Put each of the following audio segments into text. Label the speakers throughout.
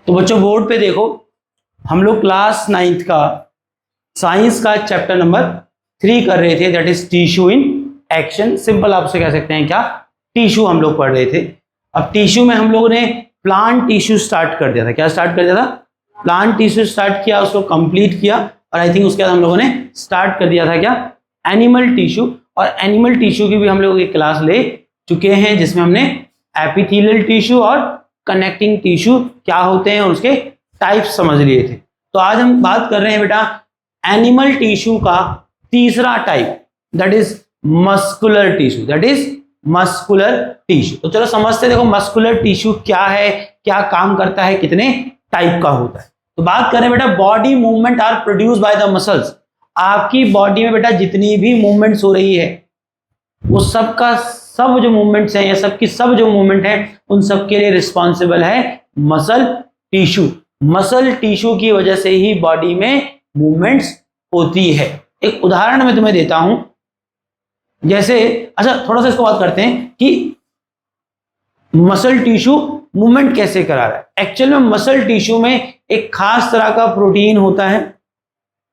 Speaker 1: तो बच्चों बोर्ड पे देखो, हम लोग क्लास 9th का साइंस का चैप्टर नंबर 3 कर रहे थे, that is tissue in action. Simple आपसे कह सकते हैं क्या, टिश्यू हम लोग पढ़ रहे थे। अब टिश्यू में हम लोगों ने प्लांट टिश्यू स्टार्ट कर दिया था। क्या स्टार्ट कर दिया था? प्लांट टिश्यू स्टार्ट किया, उसको कंप्लीट किया, और आई थिंक उसके बाद हम लोगों ने स्टार्ट कर दिया था क्या, एनिमल टिश्यू। और एनिमल टिश्यू की भी हम लोग एक क्लास ले चुके हैं, जिसमें हमने एपिथेलियल टिश्यू और कनेक्टिंग टिश्यू क्या होते हैं उसके टाइप समझ लिए थे। तो आज हम बात कर रहे हैं बेटा एनिमल टिश्यू का तीसरा type, that is muscular tissue. That is muscular tissue. तो चलो समझते हैं, देखो मस्कुलर टिश्यू क्या है, क्या काम करता है, कितने टाइप का होता है। तो बात करें बेटा, body movement are produce by the muscles. आपकी बॉडी में बेटा जितनी भी मूवमेंट्स हो रही है, वो सबका सब जो मूवमेंट्स हैं या सबकी सब जो मूवमेंट है, उन सब के लिए रिस्पॉन्सिबल है मसल टिश्यू। मसल टिश्यू की वजह से ही बॉडी में मूवमेंट्स होती है। एक उदाहरण मैं तुम्हें देता हूं, जैसे अच्छा थोड़ा सा इसको बात करते हैं कि मसल टिश्यू मूवमेंट कैसे करा रहा है। एक्चुअल में मसल टिश्यू में एक खास तरह का प्रोटीन होता है।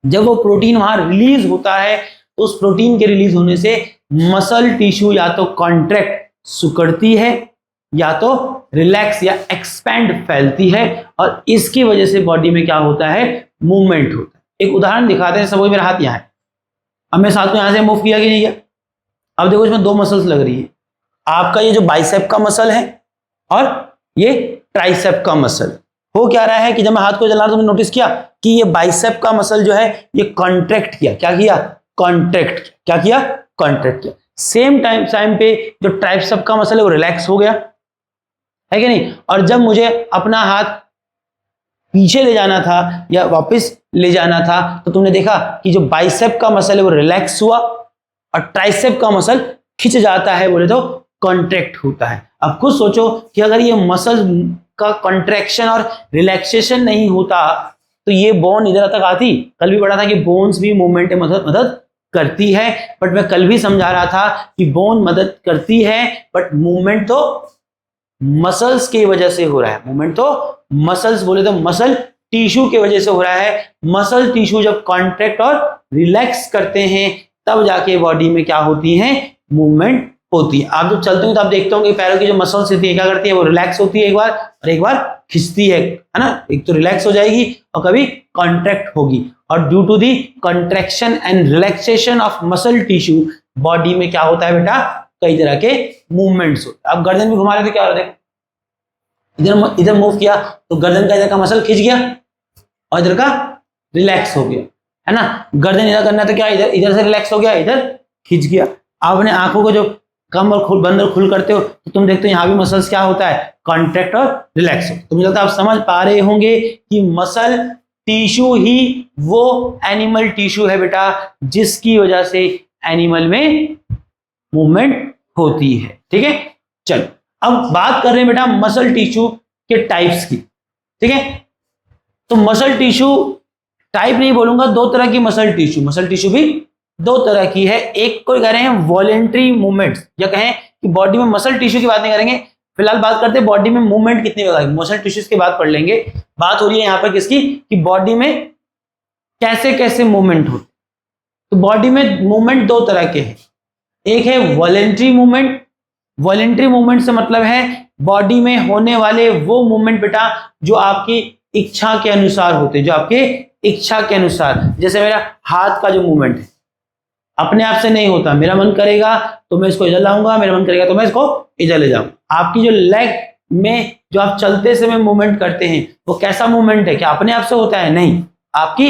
Speaker 1: जब वो प्रोटीन वहां रिलीज होता है, तो उस प्रोटीन के रिलीज होने से मसल टिश्यू या तो कॉन्ट्रैक्ट सिकुड़ती है, या तो रिलैक्स या एक्सपैंड फैलती है, और इसकी वजह से बॉडी में क्या होता है, मूवमेंट होता है। एक उदाहरण दिखाते हैं। सब मेरा हाथ यहाँ है, अब मैं साथ में यहां से मूव किया कि नहीं किया। अब देखो इसमें दो मसल्स लग रही है, आपका ये जो बाइसेप का मसल है और ये ट्राइसेप का मसल। हो क्या रहा है कि जब मैं हाथ को चला रहा हूं, तुमने नोटिस किया कि ये बाइसेप का मसल जो है ये कॉन्ट्रैक्ट किया। क्या किया? कॉन्ट्रैक्ट। क्या किया? कॉन्ट्रैक्ट किया। सेम टाइम पे जो ट्राइसेप का मसल है वो रिलैक्स हो गया, है कि नहीं। और जब मुझे अपना हाथ पीछे ले जाना था या वापस ले जाना था, तो तुमने देखा कि जो बाइसेप का मसल है वो रिलैक्स हुआ, और ट्राइसेप का मसल खिंच जाता है, बोले तो कॉन्ट्रैक्ट होता है। अब खुद सोचो कि अगर ये मसल का कॉन्ट्रैक्शन और रिलैक्सेशन नहीं होता, तो ये बोन इधर तक आती। कल भी पढ़ा था कि बोन्स भी मूवमेंट में मदद करती है, बट मैं कल भी समझा रहा था कि बोन मदद करती है, बट मूवमेंट तो मसल्स की वजह से हो रहा है। मूवमेंट तो मसल्स, बोले तो मसल टिश्यू की वजह से हो रहा है। मसल टिश्यू जब कॉन्ट्रैक्ट और रिलैक्स करते हैं, तब जाके बॉडी में क्या होती है, मूवमेंट होती है। आप जब चलते हो तो आप देखते होंगे पैरों की जो मसल्स होती है क्या करती है, वो रिलैक्स होती है एक बार, और एक बार खिंचती है ना। एक तो रिलैक्स हो जाएगी और कभी कॉन्ट्रैक्ट होगी। और due to the contraction and relaxation of muscle tissue, body में क्या होता है बेटा, कई तरह के मूवमेंट्स होते हैं। अब गर्दन भी घुमा रहे थे, क्या हो रहा है, इधर मूव किया तो गर्दन का इधर का मसल खिंच गया और इधर का रिलैक्स हो गया, है ना। गर्दन इधर करना तो क्या, इधर से रिलैक्स हो गया, इधर खिंच गया। आप अपने आंखों को जो कम और बंद और खुल करते हो, तो तुम देखते हो यहाँ भी मसल्स क्या होता है, कॉन्ट्रैक्ट और रिलैक्स। तो मुझे लगता है आप समझ पा रहे होंगे कि मसल टिश्यू ही वो एनिमल टिश्यू है बेटा, जिसकी वजह से एनिमल में मूवमेंट होती है। ठीक है, चलो अब बात कर रहे हैं बेटा मसल टिश्यू के टाइप्स की। ठीक है, तो मसल टिश्यू टाइप नहीं बोलूंगा, दो तरह की मसल टिश्यू भी दो तरह की है। एक को कह रहे हैं वॉलेंट्री मूवमेंट्स, या कहें कि बॉडी में मसल टिश्यू की बात नहीं करेंगे, फिलहाल बात करते हैं बॉडी में मूवमेंट कितनी प्रकार की। मसल टिश्यूज की बात पढ़ लेंगे। बात हो रही है यहाँ पर किसकी, कि बॉडी में कैसे कैसे मूवमेंट होते। तो बॉडी में मूवमेंट दो तरह के हैं। एक है वॉलेंट्री मूवमेंट। वॉलेंट्री मूवमेंट से मतलब है बॉडी में होने वाले वो मूवमेंट बेटा जो आपकी इच्छा के अनुसार होते हैं, जो आपके इच्छा के अनुसार। जैसे मेरा हाथ का जो मूवमेंट है, अपने आप से नहीं होता। मेरा मन करेगा तो मैं इसको इधर लाऊंगा, मेरा मन करेगा तो मैं इसको इधर ले जाऊंगा। आपकी जो लेग में जो आप चलते समय मूवमेंट करते हैं, वो कैसा मूवमेंट है, क्या अपने आप से होता है? नहीं, आपकी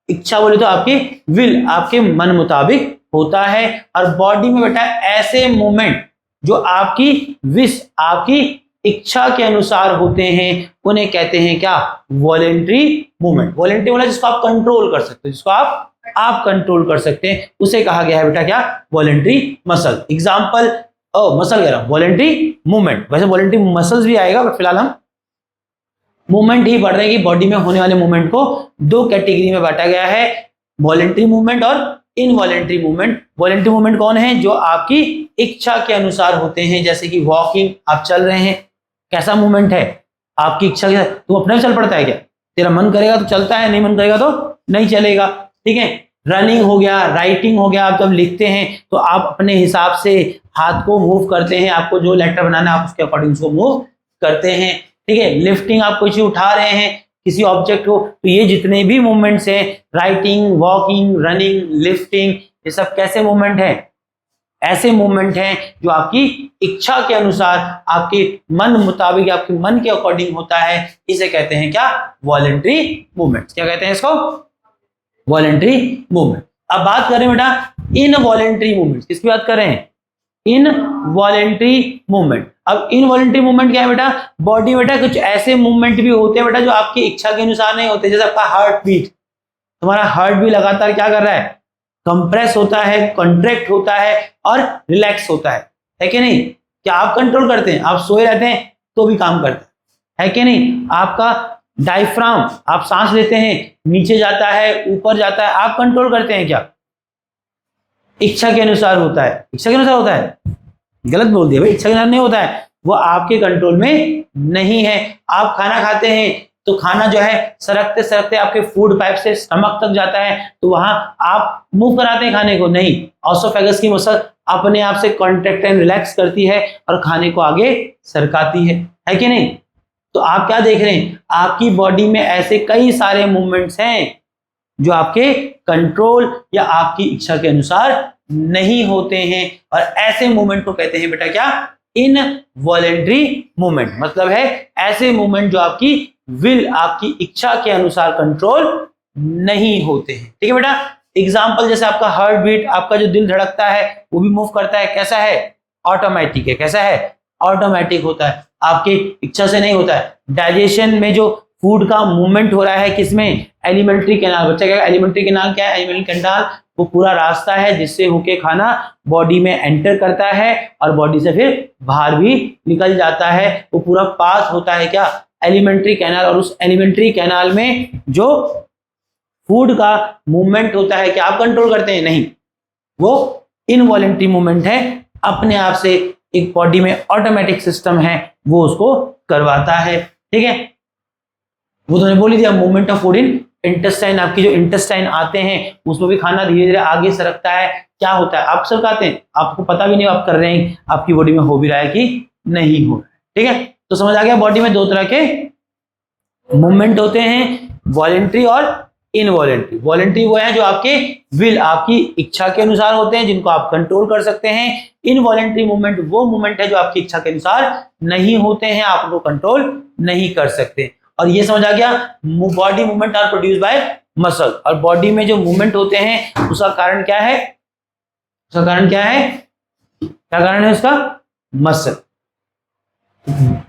Speaker 1: इच्छा बोले तो आपकी विल, आपके मन मुताबिक होता है। और बॉडी में बेटा ऐसे मूवमेंट जो आपकी विश, आपकी इच्छा के अनुसार होते हैं, उन्हें कहते हैं क्या, वॉलेंट्री मूवमेंट। वॉलेंट्री मतलब जिसको आप कंट्रोल कर सकते हो, जिसको आप कंट्रोल कर सकते हैं, उसे कहा गया है बेटा क्या, वॉलेंट्री मसल। एग्जांपल मसल कह रहा हूं, वॉलेंट्री मूवमेंट। वैसे वॉलेंट्री मसल्स भी आएगा, बट फिलहाल हम मूवमेंट ही पढ़ रहे हैं कि बॉडी में होने वाले मूवमेंट को दो कैटेगरी में बांटा गया है, वॉलेंट्री मूवमेंट और इनवॉलेंट्री मूवमेंट। वॉलेंट्री मूवमेंट कौन है, जो आपकी इच्छा के अनुसार होते हैं। जैसे कि वॉकिंग, आप चल रहे हैं, कैसा मूवमेंट है, आपकी इच्छा के साथ तू अपने चल पड़ता है क्या? तेरा मन करेगा तो चलता है, नहीं मन करेगा तो नहीं चलेगा। ठीक है, रनिंग हो गया, राइटिंग हो गया, आप जब लिखते हैं तो आप अपने हिसाब से हाथ को मूव करते हैं, आपको जो लेटर बनाना है आप उसके अकॉर्डिंग उसको मूव करते हैं। ठीक है, लिफ्टिंग, आप कुछ उठा रहे हैं किसी ऑब्जेक्ट को, तो ये जितने भी मूवमेंट्स हैं, राइटिंग, वॉकिंग, रनिंग, लिफ्टिंग, ये सब कैसे मूवमेंट है? ऐसे मूवमेंट हैं जो आपकी इच्छा के अनुसार, आपके मन मुताबिक, आपके मन के अकॉर्डिंग होता है। इसे कहते हैं क्या? Voluntary movement. क्या कहते हैं इसको? Voluntary movement. अब बात करें बेटा इनवॉलेंट्री मूवमेंट, किसकी बात कर रहे हैं? Involuntary movement. अब इनवॉलेंट्री मूवमेंट क्या है बेटा? बॉडी बेटा कुछ ऐसे मूवमेंट भी होते हैं बेटा जो आपकी इच्छा के अनुसार नहीं होते। जैसे आपका हार्ट बीट, तुम्हारा हार्ट भी लगातार क्या कर रहा है? कंप्रेस होता है, कॉन्ट्रैक्ट होता है और रिलैक्स होता है कि नहीं? क्या आप कंट्रोल करते हैं? आप सोए रहते हैं तो भी काम करता है कि नहीं? आपका डायफ्राम, आप सांस लेते हैं, नीचे जाता है, ऊपर जाता है, आप कंट्रोल करते हैं क्या? इच्छा के अनुसार होता है। इच्छा के अनुसार होता है? गलत बोल दिया भाई, इच्छा के अनुसार नहीं होता है, वो आपके कंट्रोल में नहीं है। आप खाना खाते हैं तो खाना जो है सरकते सरकते आपके फूड पाइप से स्टमक तक जाता है, तो वहां आप मूव कराते हैं खाने को? नहीं, ऑसोफेगस की मसल अपने आप से कॉन्ट्रैक्ट एंड रिलैक्स करती है और खाने को आगे सरकाती है कि नहीं? तो आप क्या देख रहे हैं? आपकी बॉडी में ऐसे कई सारे मूवमेंट्स हैं जो आपके कंट्रोल या आपकी इच्छा के अनुसार नहीं होते हैं, और ऐसे मूवमेंट को कहते हैं बेटा क्या? Involuntary movement. मतलब है ऐसे मूवमेंट जो आपकी विल, आपकी इच्छा के अनुसार कंट्रोल नहीं होते हैं। ठीक है बेटा, एग्जाम्पल जैसे आपका हार्ट बीट, आपका जो दिल धड़कता है वो भी मूव करता है, कैसा है? ऑटोमेटिक है। कैसा है? ऑटोमेटिक होता है, आपकी इच्छा से नहीं होता है। डाइजेशन में जो फूड का मूवमेंट हो रहा है किसमें? Alimentary canal. बच्चा क्या? एलिमेंट्री कैनाल क्या है? एलिमेंट्री कैनाल वो पूरा रास्ता है जिससे होके खाना बॉडी में एंटर करता है और बॉडी से फिर बाहर भी निकल जाता है। वो पूरा पास होता है क्या? Alimentary canal. और उस एलिमेंट्री कैनाल में जो फूड का मूवमेंट होता है क्या आप कंट्रोल करते हैं? नहीं, वो इनवॉलेंट्री मूवमेंट है, अपने आप से एक बॉडी में ऑटोमेटिक सिस्टम है वो उसको करवाता है। ठीक है, वो तो बोली थी movement of food in intestine. आपकी जो इंटेस्टाइन आते हैं उसमें भी खाना धीरे धीरे आगे सरकता है। क्या होता है? आप सरकाते हैं, आपको पता भी नहीं आप कर रहे हैं, आपकी बॉडी में हो भी रहा है कि नहीं हो रहा है। ठीक है, तो समझ आ गया बॉडी में दो तरह के मूवमेंट होते हैं, वॉलेंट्री और इनवॉलेंट्री। वॉलेंट्री वो है जो आपके विल, आपकी इच्छा के अनुसार होते हैं, जिनको आप कंट्रोल कर सकते हैं। इनवॉलेंट्री मूवमेंट वो मूवमेंट है जो आपकी इच्छा के अनुसार नहीं होते हैं, आप उनको कंट्रोल नहीं कर सकते। और ये समझ आ गया body movement are produce by muscle. और बॉडी में जो मूवमेंट होते हैं उसका कारण क्या है? उसका कारण क्या है? क्या कारण है उसका? मसल।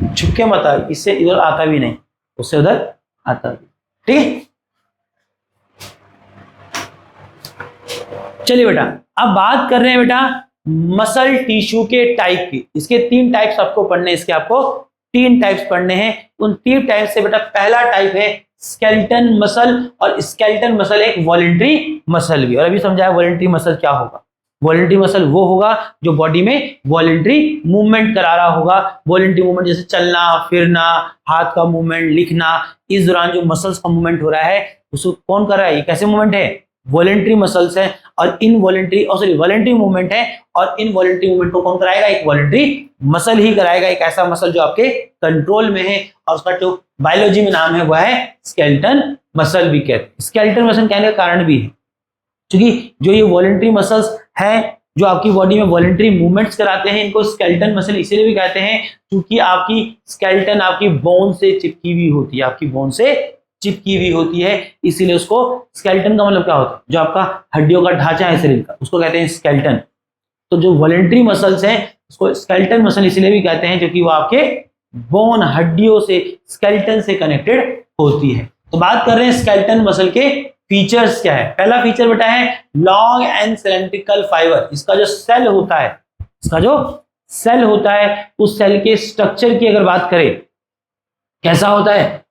Speaker 1: छुपके मत आ, इससे इधर आता भी नहीं, उससे उधर आता भी। ठीक है, चलिए बेटा अब बात कर रहे हैं बेटा मसल टिश्यू के टाइप की। इसके 3 टाइप्स आपको पढ़ने, इसके आपको 3 टाइप्स पढ़ने हैं। उन 3 टाइप से बेटा पहला टाइप है स्केलेटन मसल, और स्केलेटन मसल एक वॉलेंट्री मसल भी। और अभी समझाया वॉलेंट्री मसल क्या होगा। वॉलेंट्री मसल वो होगा जो बॉडी में वॉलेंट्री मूवमेंट करा रहा होगा। वॉलेंट्री मूवमेंट जैसे चलना, फिरना, हाथ का मूवमेंट, लिखना, इस दौरान जो मसल्स का मूवमेंट हो रहा है उसको कौन कर रहा है? ये कैसे मूवमेंट है? वॉलेंट्री मसल्स है। और इनवॉलेंट्री वॉलेंट्री मूवमेंट है, और इनवॉलेंट्री मूवमेंट को कौन कराएगा? एक वॉलेंट्री मसल ही कराएगा। एक ऐसा मसल जो आपके कंट्रोल में है, और उसका जो बायोलॉजी में नाम है वह है स्केलेटन मसल भी कहते हैं। स्केलेटन मसल कहने का कारण भी है क्योंकि जो ये वॉलेंट्री मसल्स हैं जो आपकी बॉडी में वॉलेंट्री मूवमेंट्स कराते हैं, इनको स्केलेटन मसल इसीलिए भी कहते हैं क्योंकि आपकी स्केलेटन आपकी बोन से चिपकी हुई होती है, आपकी बोन से चिपकी हुई होती है, इसीलिए उसको स्केलेटन का मतलब क्या होता है? जो आपका हड्डियों का ढांचा है शरीर का, उसको कहते हैं स्केलेटन। तो जो वॉलेंट्री मसल्स हैं उसको स्केलेटन मसल इसलिए भी कहते हैं क्योंकि वो आपके बोन, हड्डियों से, स्केलेटन से कनेक्टेड होती है। तो बात कर रहे हैं स्केलेटन मसल के फीचर्स क्या है। पहला फीचर बेटा है लॉन्ग एंड सिलेंड्रिकल फाइबर। इसका जो सेल होता है, इसका जो सेल होता है, उस सेल के स्ट्रक्चर की अगर बात करें कैसा होता है?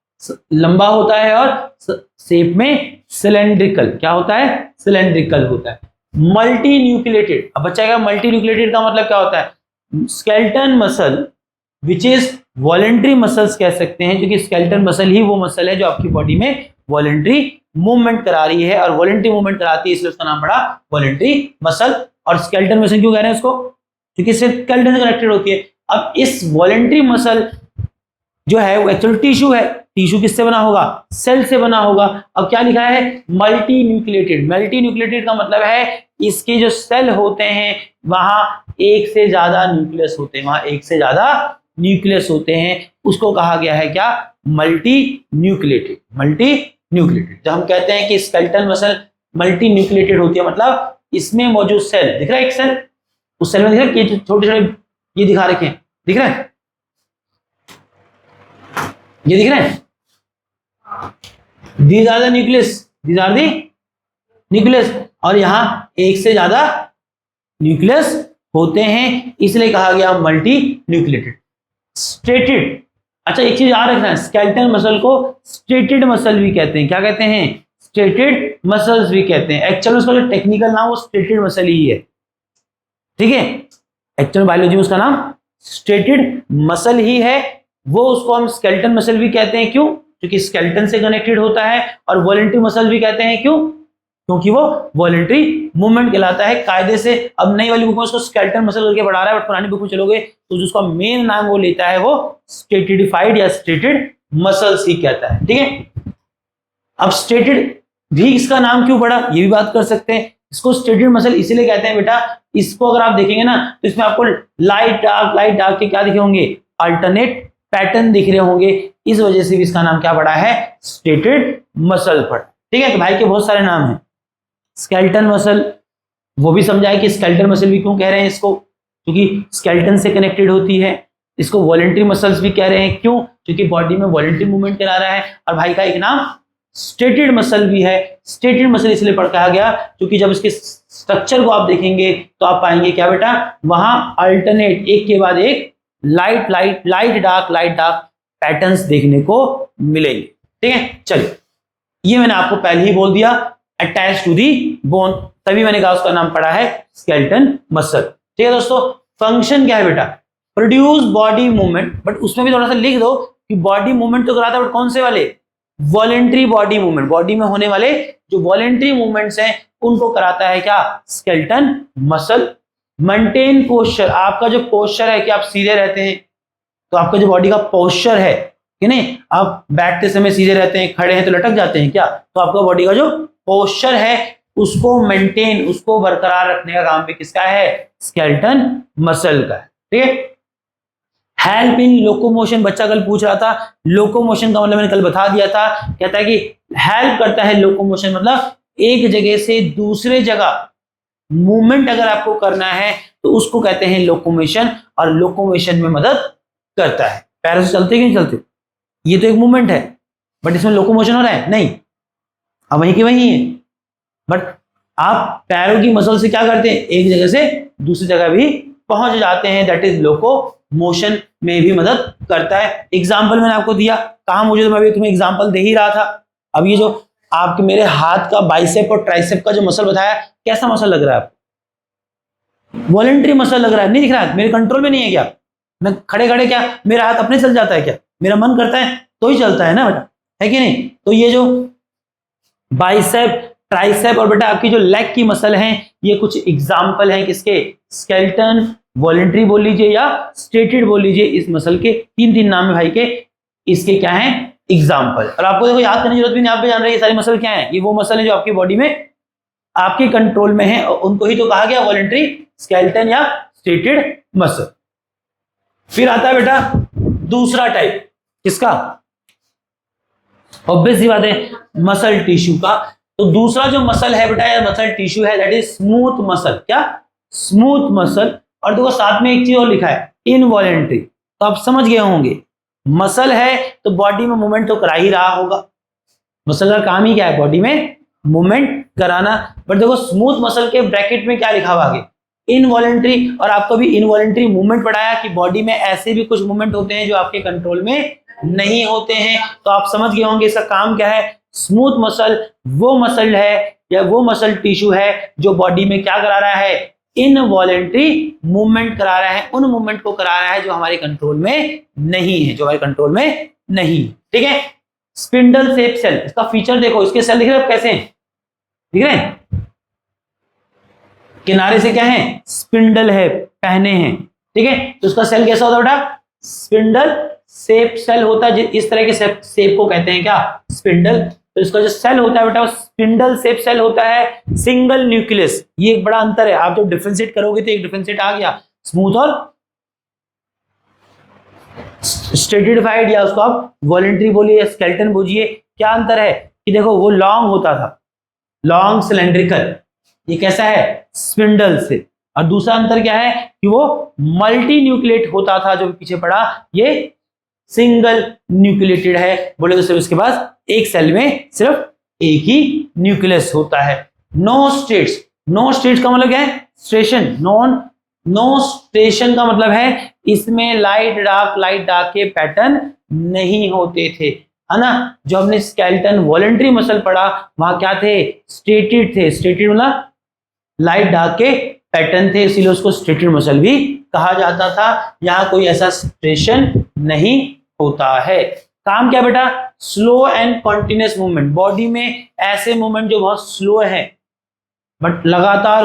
Speaker 1: लंबा होता है और शेप में सिलेंड्रिकल। क्या होता है? सिलेंड्रिकल होता है। Multi nucleated. अब बच्चा का मल्टी न्यूक्लिएटेड का मतलब क्या होता है? Skeleton muscle which is voluntary muscles कह सकते हैं, क्योंकि स्केलेटल मसल ही वो मसल है जो आपकी बॉडी में वॉलेंट्री मूवमेंट करा रही है, और वॉलेंट्री मूवमेंट कराती है, इसलिए उसका नाम पड़ा वॉलेंट्री मसल। और स्केलेटल मसल क्यों कह रहे हैं उसको? क्योंकि स्केलेटन से कनेक्टेड होती है। अब इस वॉलेंट्री मसल जो है वो एक्चुअल टिश्यू है। टिश्यू किससे बना होगा? सेल से बना होगा। अब क्या लिखा है? Multi nucleated. मल्टी न्यूक्लिएटेड का मतलब है इसके जो सेल होते हैं वहां एक से ज्यादा न्यूक्लियस होते हैं, वहां एक से ज्यादा न्यूक्लियस होते हैं, उसको कहा गया है क्या? Multi nucleated. Multi nucleated. जब हम कहते हैं कि स्केलेटल मसल मल्टी न्यूक्लिएटेड होती है, मतलब इसमें मौजूद सेल दिख रहा है, एक सेल, उस सेल में दिख रहा है कि छोटे छोटे ये दिखा रखे हैं, दिख रहा है, ये दिख रहे हैं, these are the nucleus, these are the nucleus, और यहां एक से ज्यादा न्यूक्लियस होते हैं, इसलिए कहा गया मल्टी न्यूक्लिएटेड। स्ट्रेटेड, अच्छा एक चीज याद रखना है, स्केलेटल मसल को स्ट्रेटेड मसल भी कहते हैं। क्या कहते हैं? स्ट्रेटेड मसल्स भी कहते हैं। एक्चुअल उसका जो टेक्निकल नाम वो स्ट्रेटेड मसल ही है, ठीक है, एक्चुअल बायोलॉजी में उसका नाम स्ट्रेटेड मसल ही है। वो उसको हम स्केलेटल मसल भी कहते हैं। क्यों? क्योंकि स्केलेटन से कनेक्टेड होता है। और वॉलेंट्री मसल भी कहते हैं। क्यों? क्योंकि वो वॉलेंट्री मूवमेंट कहलाता है कायदे से। अब नई वाली बुक में उसको स्केलेटल मसल करके पढ़ा रहा है, बट पुरानी बुक में चलोगे तो जिसका मेन नाम वो लेता है वो स्ट्रेटिडिफाइड या स्ट्रेटेड मसल्स ही कहता है, ठीक है। अब स्ट्रेटेड भी इसका नाम क्यों पड़ा, ये भी बात कर सकते हैं। इसको स्ट्रेटेड मसल इसीलिए कहते हैं बेटा, इसको अगर आप देखेंगे ना तो इसमें आपको लाइट डार्क के क्या दिखे होंगे? अल्टरनेट पैटर्न दिख रहे होंगे, इस वजह से भी इसका नाम क्या पड़ा है? स्ट्रेटेड मसल पड़ा, ठीक है। तो भाई के बहुत सारे नाम हैं। स्केलेटल मसल, वो भी समझा है कि स्केलेटल मसल भी क्यों कह रहे हैं इसको, क्योंकि स्केलेटन से कनेक्टेड होती है। इसको वॉलेंट्री मसल्स भी कह रहे हैं, क्यों? क्योंकि बॉडी में वॉलेंट्री मूवमेंट करा रहा है। और भाई का एक नाम स्ट्रेटेड मसल भी है। स्ट्रेटेड मसल इसलिए कहा गया क्योंकि जब इसके स्ट्रक्चर को आप देखेंगे तो आप पाएंगे क्या बेटा? वहां अल्टरनेट एक के बाद एक लाइट डार्क पैटर्न्स देखने को मिलेंगे, ठीक है। चलिए, ये मैंने आपको पहले ही बोल दिया, अटैच टू दी बोन, तभी मैंने कहा उसका नाम पड़ा है स्केलेटन मसल, ठीक है दोस्तों। फंक्शन क्या है बेटा? प्रोड्यूस बॉडी मूवमेंट, बट उसमें भी थोड़ा सा लिख दो कि बॉडी मूवमेंट तो कराता है, बट कौन से वाले? Voluntary body movement. बॉडी में होने वाले जो वॉलेंट्री मूवमेंट्स हैं उनको कराता है क्या? Skeleton muscle. मेंटेन पोस्चर, आपका जो पोस्चर है कि आप सीधे रहते हैं, तो आपका जो बॉडी का पोस्चर है कि नहीं, आप बैठते समय सीधे रहते हैं, खड़े हैं तो लटक जाते हैं क्या? तो आपका बॉडी का जो पोस्चर है उसको मेंटेन, उसको बरकरार रखने का काम भी किसका है? स्केलेटन मसल का है, ठीक है। हेल्प इन लोकोमोशन, बच्चा कल पूछ रहा था, लोकोमोशन का मतलब मैंने कल बता दिया था। कहता है कि हेल्प करता है लोकोमोशन, मतलब एक जगह से दूसरे जगह मूवमेंट अगर आपको करना है तो उसको कहते हैं लोकोमोशन, और लोकोमोशन में मदद करता है। पैरों से चलते कि नहीं चलते, ये तो एक मूवमेंट है, बट इसमें लोकोमोशन हो रहा है नहीं, अब वहीं की वहीं है। बट आप पैरों की मसल से क्या करते हैं? एक जगह से दूसरी जगह भी पहुंच जाते हैं, दैट इज लोकोमोशन में भी मदद करता है। एग्जाम्पल मैंने आपको दिया, कहा मुझे, तो मैं भी तुम्हें एग्जाम्पल दे ही रहा था। अब ये जो आपके मेरे हाथ का बाइसेप और ट्राइसेप का जो मसल बताया, कैसा मसल लग रहा है आपको? वॉलेंट्री मसल लग रहा है, नहीं दिख रहा है? मेरे कंट्रोल में नहीं है क्या? मैं खड़े खड़े क्या मेरा हाथ अपने चल जाता है क्या? मेरा मन करता है तो ही चलता है ना बेटा, है कि नहीं? तो ये जो बाइसेप, ट्राइसेप और बेटा आपकी जो लेग की मसल हैं, ये कुछ एग्जाम्पल हैं किसके? स्केलेटन, वॉलेंट्री बोल लीजिए या स्ट्रेटेड बोल लीजिए, इस मसल के तीन नाम है भाई के, इसके क्या है? एग्जाम्पल। और आपको देखो याद करने की जरूरत भी नहीं, आप भी जान रहे हैं ये सारी मसल क्या है। ये वो मसल है जो आपकी बॉडी में आपके कंट्रोल में है, और उनको ही तो कहा गया वॉलेंट्री, स्केलेटन या स्ट्रेटेड मसल। फिर आता है बेटा दूसरा टाइप, किसका? ऑब्वियस सी बात है, मसल टिश्यू का। तो दूसरा जो मसल है बेटा, या मसल टिश्यू है, दैट इज स्मूथ मसल। क्या? Smooth muscle. और देखो साथ में एक चीज और लिखा है, इनवॉलेंट्री। तो आप समझ गए होंगे, मसल है तो बॉडी में मूवमेंट तो करा ही रहा होगा। मसल का काम ही क्या है? बॉडी में मूवमेंट कराना। बट देखो स्मूथ मसल के ब्रैकेट में क्या लिखा हुआ आगे? इनवॉलेंट्री। और आपको भी इनवॉलेंट्री मूवमेंट पढ़ाया कि बॉडी में ऐसे भी कुछ मूवमेंट होते हैं जो आपके कंट्रोल में नहीं होते हैं। तो आप समझ गए होंगे इसका काम क्या है। स्मूथ मसल वो मसल है या वो मसल टिश्यू है जो बॉडी में क्या करा रहा है? इनवॉलेंट्री मूवमेंट करा रहा है, उन मूवमेंट को करा रहा है जो हमारे कंट्रोल में नहीं है, जो हमारे कंट्रोल में नहीं। ठीक है, स्पिंडल शेप सेल, इसका फीचर देखो, इसके सेल दिख रहे हैं कैसे हैं, दिख रहे हैं, किनारे से क्या है, स्पिंडल है, पहने हैं। ठीक है, तो उसका सेल कैसा होता है बेटा, स्पिंडल शेप सेल होता है। इस तरह के शेप को कहते हैं क्या, स्पिंडल। तो इसका जो सेल होता है बेटा वो स्पिंडल शेप सेल होता है, सिंगल न्यूक्लियस। ये एक बड़ा अंतर है, आप जब डिफरेंशिएट करोगे तो एक डिफरेंशिएट आ गया, स्मूथ और स्ट्रेटिफाइड, या उसको आप वॉलेंट्री बोलिए या स्केलेटन बोलिए। क्या अंतर है कि देखो वो लॉन्ग होता था, लॉन्ग सिलेंड्रिकल, ये कैसा है, स्पिंडल से। और दूसरा अंतर क्या है कि वो मल्टी न्यूक्लिएट होता था, जो पीछे पड़ा, ये सिंगल न्यूक्लिएटेड है। बोले तो सिर्फ इसके पास एक सेल में सिर्फ एक ही न्यूक्लियस होता है। नो स्टेट्स, नो स्टेट्स का मतलब क्या है, स्टेशन, नो स्टेशन का मतलब है इसमें लाइट डार्क के पैटर्न नहीं होते थे, है ना। जो हमने स्केलेटन वॉलेंट्री मसल पढ़ा वहां क्या थे, स्टेटेड थे। स्टेटेड मतलब लाइट डार्क के पैटर्न थे, इसीलिए उसको स्टेटेड मसल भी कहा जाता था। यहाँ कोई ऐसा स्टेशन नहीं होता है। काम क्या बेटा, slow and continuous movement. Body में ऐसे मूवमेंट जो बहुत स्लो है बट लगातार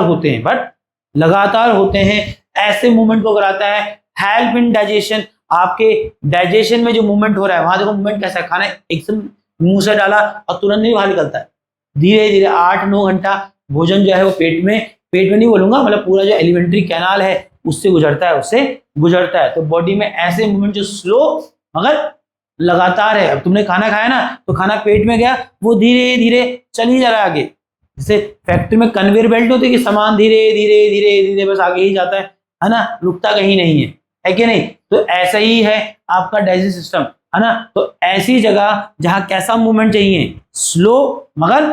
Speaker 1: होते हैं, ऐसे मूवमेंट को कराता है। हेल्प इन डाइजेशन, आपके डाइजेशन में जो मूवमेंट हो रहा है, वहां देखो मूवमेंट कैसा है, खाना एकदम मुंह से डाला और तुरंत नहीं बाहर निकलता है, धीरे धीरे 8-9 घंटा भोजन जो है वो पेट में नहीं बोलूंगा, मतलब पूरा जो एलिमेंट्री कैनाल है उससे गुजरता है। तो बॉडी में ऐसे मूवमेंट जो स्लो मगर लगातार है। अब तुमने खाना खाया ना, तो खाना पेट में गया, वो धीरे धीरे चल ही जा रहा है आगे। जैसे फैक्ट्री में कन्वेयर बेल्ट होती है कि सामान धीरे धीरे बस आगे ही जाता है ना, रुकता कहीं नहीं है कि नहीं। तो ऐसा ही है आपका डाइजेस्ट सिस्टम, है ना। तो ऐसी जगह जहां कैसा मूवमेंट चाहिए, स्लो मगर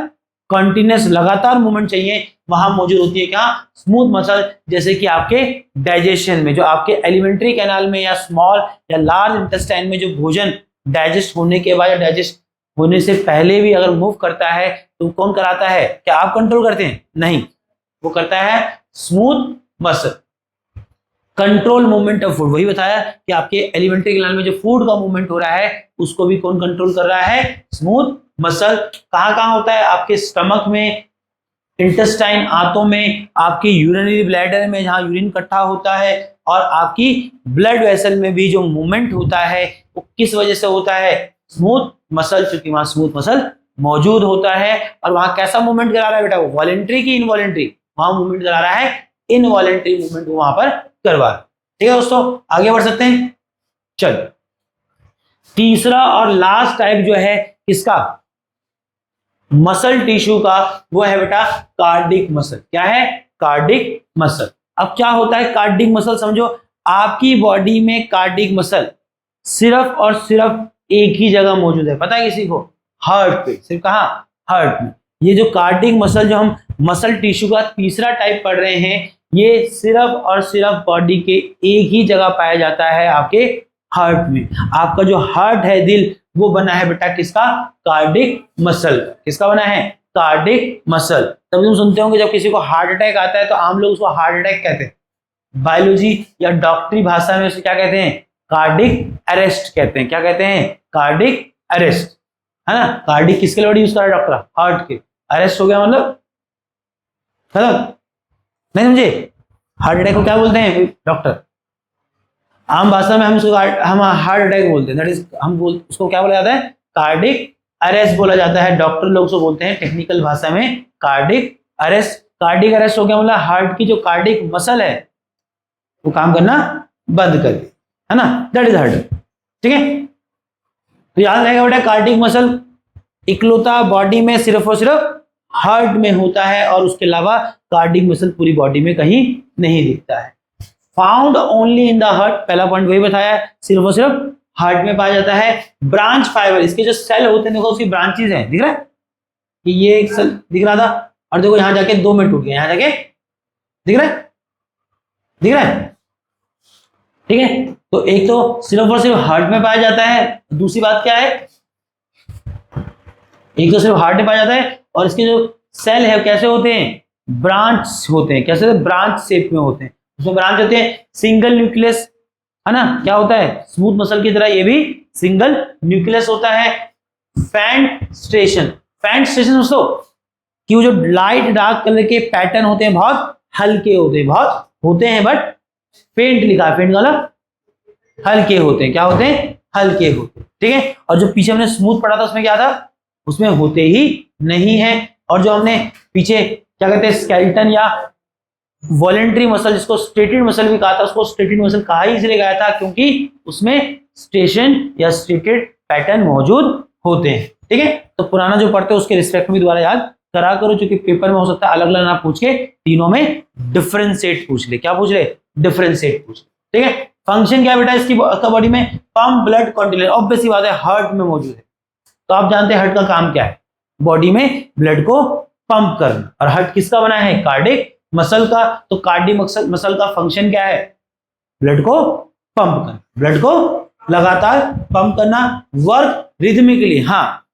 Speaker 1: कंटिन्यूस लगातार मूवमेंट चाहिए, वहां मौजूद होती है क्या, स्मूथ मसल। जैसे कि आपके डाइजेशन में, जो आपके एलिमेंट्री कैनाल में या स्मॉल या लार्ज इंटेस्टाइन में जो भोजन डाइजेस्ट होने के बाद या डाइजेस्ट होने से पहले भी अगर मूव करता है तो कौन कराता है, क्या आप कंट्रोल करते हैं, नहीं, वो करता है smooth muscle. Control movement of food, वही बताया कि आपके एलिमेंट्री कैनाल में जो फूड का मूवमेंट हो रहा है उसको भी कौन कंट्रोल कर रहा है, स्मूथ मसल। कहां होता है, आपके स्टमक में, इंटेस्टाइन, आंतों में, आपकी यूरिनरी ब्लैडर में जहां यूरिन इकट्ठा होता है, और आपकी ब्लड वेसल में भी जो मूवमेंट होता है वो किस वजह से होता है, स्मूथ मसल, क्योंकि वहां स्मूथ मसल मौजूद होता है। और वहां कैसा मूवमेंट करा रहा है बेटा, वो वॉलेंट्री की इनवॉलेंट्री, वहां मूवमेंट करा रहा है, इनवॉलेंट्री मूवमेंट वहां पर करवा। ठीक है दोस्तों, आगे बढ़ सकते हैं। चल, तीसरा और लास्ट टाइप जो है किसका, मसल टिश्यू का, वो है बेटा कार्डिक मसल। क्या है, कार्डिक मसल। अब क्या होता है कार्डिक मसल, समझो आपकी बॉडी में कार्डिक मसल सिर्फ और सिर्फ एक ही जगह मौजूद है, पता है किसी को, हार्ट पे। सिर्फ कहां, हार्ट में। ये जो कार्डिक मसल, जो हम मसल टिश्यू का तीसरा टाइप पढ़ रहे हैं, ये सिर्फ और सिर्फ बॉडी के एक ही जगह पाया जाता है, आपके हार्ट में। आपका जो हार्ट है, दिल, वो बना है बेटा किसका, कार्डिक मसल। किसका बना है, कार्डिक मसल। तब तुम सुनते होंगे जब किसी को हार्ट अटैक आता है तो आम लोग उसको हार्ट अटैक कहते हैं, बायोलॉजी या डॉक्टरी भाषा में उसे क्या कहते हैं, कार्डिक अरेस्ट कहते हैं। क्या कहते हैं, कार्डिक अरेस्ट, है ना। कार्डिक किसके लिए यूज कर रहा है डॉक्टर, हार्ट के। अरेस्ट हो गया मतलब खत्म, नहीं समझे। हार्ट अटैक को क्या बोलते हैं डॉक्टर, आम भाषा में हम हार्ट अटैक बोलते हैं, दैट इज उसको क्या बोला जाता है, कार्डिक अरेस्ट बोला जाता है। डॉक्टर लोग उसको बोलते हैं टेक्निकल भाषा में कार्डिक अरेस्ट। कार्डिक अरेस्ट हो गया मतलब हार्ट की जो कार्डिक मसल है वो काम करना बंद कर दे, है ना, दैट इज हार्ट। ठीक है, तो याद रहेगा बेटा, कार्डिक मसल इकलौता बॉडी में सिर्फ और सिर्फ हार्ट में होता है, और उसके अलावा कार्डिक मसल पूरी बॉडी में कहीं नहीं दिखता है। Found only in the heart, पहला पॉइंट वही बताया, सिर्फ और सिर्फ हार्ट में पाया जाता है। ब्रांच फाइबर, इसके जो सेल होते हैं देखो उसकी ब्रांचेस हैं, दिख रहा है कि ये एक सेल दिख रहा था, और देखो यहां जाके 2 में टूट गया, यहां जाके दिख रहा है। ठीक है, तो एक तो सिर्फ और सिर्फ हार्ट में पाया जाता है, दूसरी बात क्या है, एक तो सिर्फ हार्ट में पाया जाता है, और इसके जो सेल है कैसे होते हैं, ब्रांच होते हैं। कैसे? ब्रांच शेप में होते हैं। उसमें ब्रांच होते हैं, सिंगल न्यूक्लियस, है ना, क्या होता है, स्मूथ मसल की तरह ये भी सिंगल न्यूक्लियस होता है। फैंट स्टेशन, फैंट स्टेशन दोस्तों कि वो जो लाइट डार्क कलर के पैटर्न होते हैं बहुत हल्के होते हैं, बहुत होते हैं, बट फेंट लिखा है, फेंट वाला हल्के होते हैं। क्या होते हैं? हल्के होते हैं, ठीक है। और जो पीछे हमने स्मूथ पढ़ा था उसमें क्या था? उसमें होते ही नहीं है। और जो हमने पीछे क्या कहते हैं, स्केलेटन या वॉलेंट्री मसल, जिसको स्टेटेड मसल भी कहा था, उसको स्टेटेड मसल कहा ही इसलिए गया था क्योंकि उसमें स्टेशन या स्टेटेड पैटर्न मौजूद होते हैं, ठीक है। तो पुराना जो पढ़ते हैं उसके रिस्पेक्ट में दोबारा याद करा करो, क्योंकि पेपर में हो सकता है अलग अलग ना पूछ के तीनों में डिफरेंशिएट पूछ ले। क्या पूछ ले? डिफरेंशिएट पूछ ले, ठीक है। फंक्शन क्या है बेटा इसकी बॉडी में? पंप ब्लड कॉन्टिन्यूस, ऑब्वियस सी बात है, हार्ट में मौजूद है। तो आप जानते हैं हार्ट का काम क्या है? बॉडी में ब्लड को पंप करना। और हार्ट किसका बना है? कार्डिक मसल का। तो कार्डिक मसल का फंक्शन क्या है? ब्लड को पंप करना, ब्लड को लगातार पंप करना, वर्क रिदमिकली। हाँ,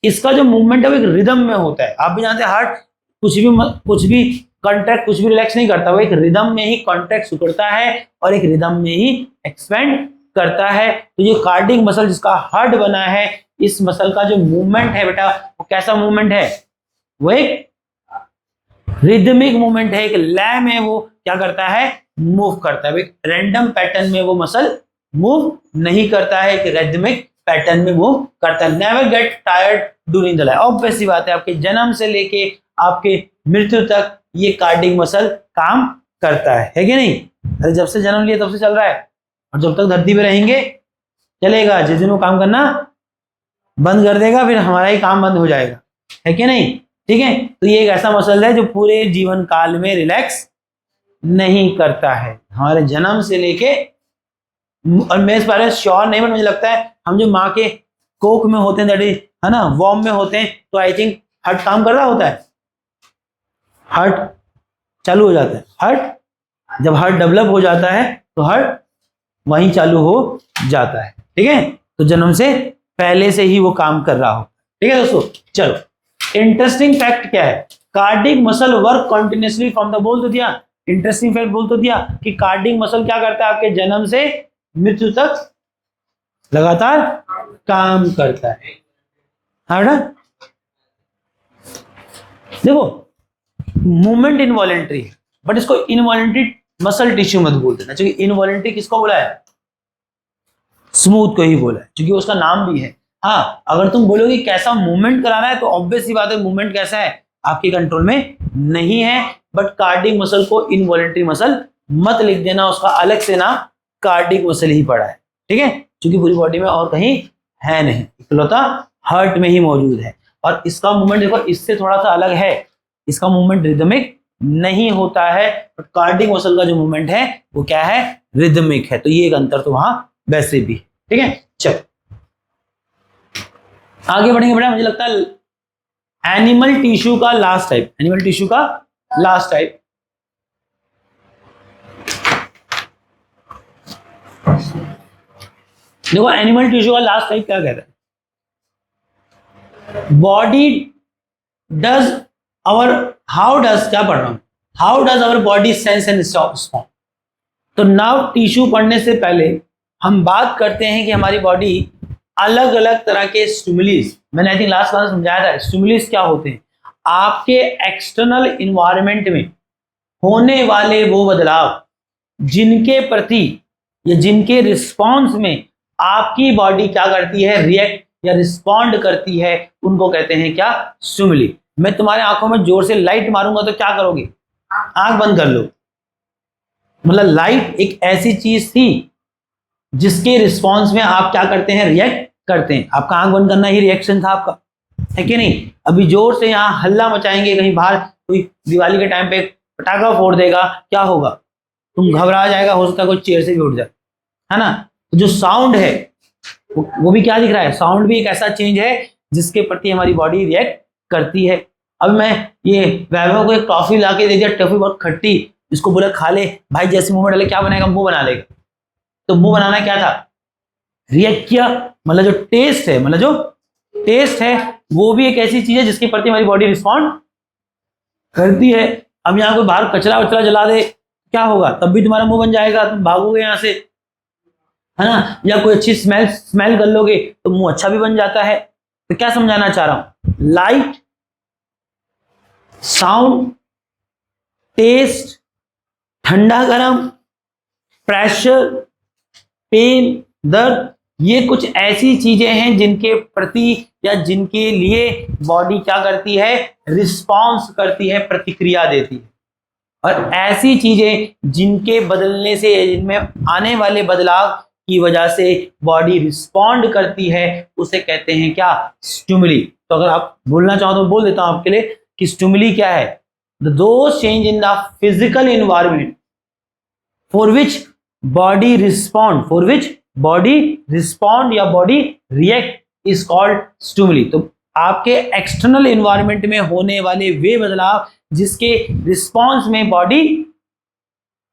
Speaker 1: इसका जो मूवमेंट है वो एक रिदम में होता है। आप भी जानते हैं हार्ट कुछ भी कॉन्ट्रैक्ट, कुछ भी रिलैक्स नहीं करता, वो एक रिदम में ही कॉन्ट्रैक्ट करता है और एक रिदम में ही एक्सपेंड करता है। तो ये कार्डिक मसल जिसका हार्ट बना है, इस मसल का जो मूवमेंट है बेटा वो कैसा मूवमेंट है? वो एक रिदमिक मूवमेंट है, एक लय में वो क्या करता है? मूव करता है। एक रैंडम पैटर्न में वो मसल मूव नहीं करता है, एक रिदमिक पैटर्न में मूव करता है। Never get tired during the life, obvious सी बात है, आपके जन्म से लेके आपके मृत्यु तक ये कार्डिक मसल काम करता है कि नहीं? अरे जब से जन्म लिया तब से चल रहा है, और जब तक धरती पे रहेंगे चलेगा। जिस दिन वो काम करना बंद कर देगा फिर हमारा ही काम बंद हो जाएगा, है कि नहीं? ठीक है। तो ये एक ऐसा मसल है जो पूरे जीवन काल में रिलैक्स नहीं करता है, हमारे जन्म से लेके। और मैं इस बारे में श्योर नहीं, बट मुझे लगता है हम जो माँ के कोख में होते हैं, दैट इज, है ना, वॉर्म में होते हैं, तो आई थिंक हार्ट काम कर रहा होता है, हार्ट चालू हो जाता है। हार्ट जब हार्ट डेवलप हो जाता है तो हार्ट वहीं चालू हो जाता है, ठीक है। तो जन्म से पहले से ही वो काम कर रहा हो, ठीक है दोस्तों। चलो, इंटरेस्टिंग फैक्ट क्या है? Cardiac muscle work continuously from the, बोल तो दिया, इंटरेस्टिंग फैक्ट बोल तो दिया कि कार्डिक मसल क्या करता है? आपके जन्म से मृत्यु तक लगातार काम करता है। हाँ बेटा, देखो मूवमेंट इनवॉलेंट्री है, बट इसको इनवॉलेंट्री मसल टिश्यू मत बोल देना, क्योंकि इनवॉलेंट्री किसको बोला है? स्मूथ को ही बोला है, क्योंकि उसका नाम भी है। हाँ, अगर तुम बोलोगे कैसा मूवमेंट कराना है, तो ऑब्वियस सी बात है मूवमेंट कैसा है आपके कंट्रोल में नहीं है। बट कार्डिक मसल को इनवॉलेंट्री मसल मत लिख देना, उसका अलग से नाम कार्डिक मसल ही पड़ा है, ठीक है, क्योंकि पूरी बॉडी में और कहीं है नहीं, इकलौता हार्ट में ही मौजूद है। और इसका मूवमेंट देखो इससे थोड़ा सा अलग है, इसका मूवमेंट रिदमिक नहीं होता है, बट कार्डिक मसल का जो मूवमेंट है वो क्या है? रिदमिक है। तो ये एक अंतर तो वहां वैसे भी, ठीक है। चलो आगे बढ़ेंगे बेटा। मुझे लगता है एनिमल टिश्यू का लास्ट टाइप, एनिमल टिश्यू का लास्ट टाइप, देखो एनिमल टिश्यू का लास्ट टाइप क्या कहता है? Body does our, how does, क्या पढ़ रहा हूं, how does our body sense and respond. तो नाउ टिश्यू पढ़ने से पहले हम बात करते हैं कि हमारी बॉडी अलग अलग तरह के स्टिमुलिस, मैंने आई थिंक लास्ट क्लास में समझाया था स्टिमुलिस क्या होते हैं। आपके एक्सटर्नल इन्वायरमेंट में होने वाले वो बदलाव जिनके प्रति या जिनके रिस्पॉन्स में आपकी बॉडी क्या करती है? रिएक्ट या रिस्पॉन्ड करती है, उनको कहते हैं क्या? स्टिमुली। मैं तुम्हारे आंखों में जोर से लाइट मारूंगा तो क्या करोगे? आंख बंद कर लो। मतलब लाइट एक ऐसी चीज थी जिसके रिस्पॉन्स में आप क्या करते हैं? रिएक्ट करते हैं। आपका आंख बंद करना ही रिएक्शन था आपका, है कि नहीं? अभी जोर से यहाँ हल्ला मचाएंगे, कहीं बाहर कोई दिवाली के टाइम पे पटाखा फोड़ देगा, क्या होगा? तुम घबरा जाएगा, हो सकता है कोई चेयर से भी उठ जाए, है ना। तो जो साउंड है वो भी क्या दिख रहा है? साउंड भी एक ऐसा चेंज है जिसके प्रति हमारी बॉडी रिएक्ट करती है। अब मैं ये वैभव को एक टॉफी ला के दे दिया, टॉफी बहुत खट्टी, इसको बोला खा ले भाई, जैसे मुंह में डाले क्या बनाएगा? मुंह बना लेगा। तो मुंह बनाना क्या था? रिएक्ट किया। मतलब जो टेस्ट है, मतलब जो टेस्ट है वो भी एक ऐसी चीज है जिसके प्रति हमारी बॉडी रिस्पॉन्ड करती है। अब यहाँ कोई बाहर कचरा वचरा जला दे, क्या होगा? तब भी तुम्हारा मुंह बन जाएगा, तुम भागोगे यहाँ से, है ना? या कोई अच्छी स्मेल कर लोगे तो मुंह अच्छा भी बन जाता है। तो क्या समझाना चाह रहा हूं? लाइट, साउंड, टेस्ट, ठंडा गरम, प्रेशर, पेन, दर्द, ये कुछ ऐसी चीजें हैं जिनके प्रति या जिनके लिए बॉडी क्या करती है? रिस्पॉन्स करती है, प्रतिक्रिया देती है। और ऐसी चीजें जिनके बदलने से, जिनमें आने वाले बदलाव की वजह से बॉडी रिस्पॉन्ड करती है, उसे कहते हैं क्या? स्टिमुली। तो अगर आप बोलना चाहो तो बोल देता हूं आपके लिए कि स्टिमुली क्या है? Those change in the physical environment for which body respond या body react is called stimuli. तो आपके एक्सटर्नल एनवायरनमेंट में होने वाले वे बदलाव जिसके रिस्पॉन्स में बॉडी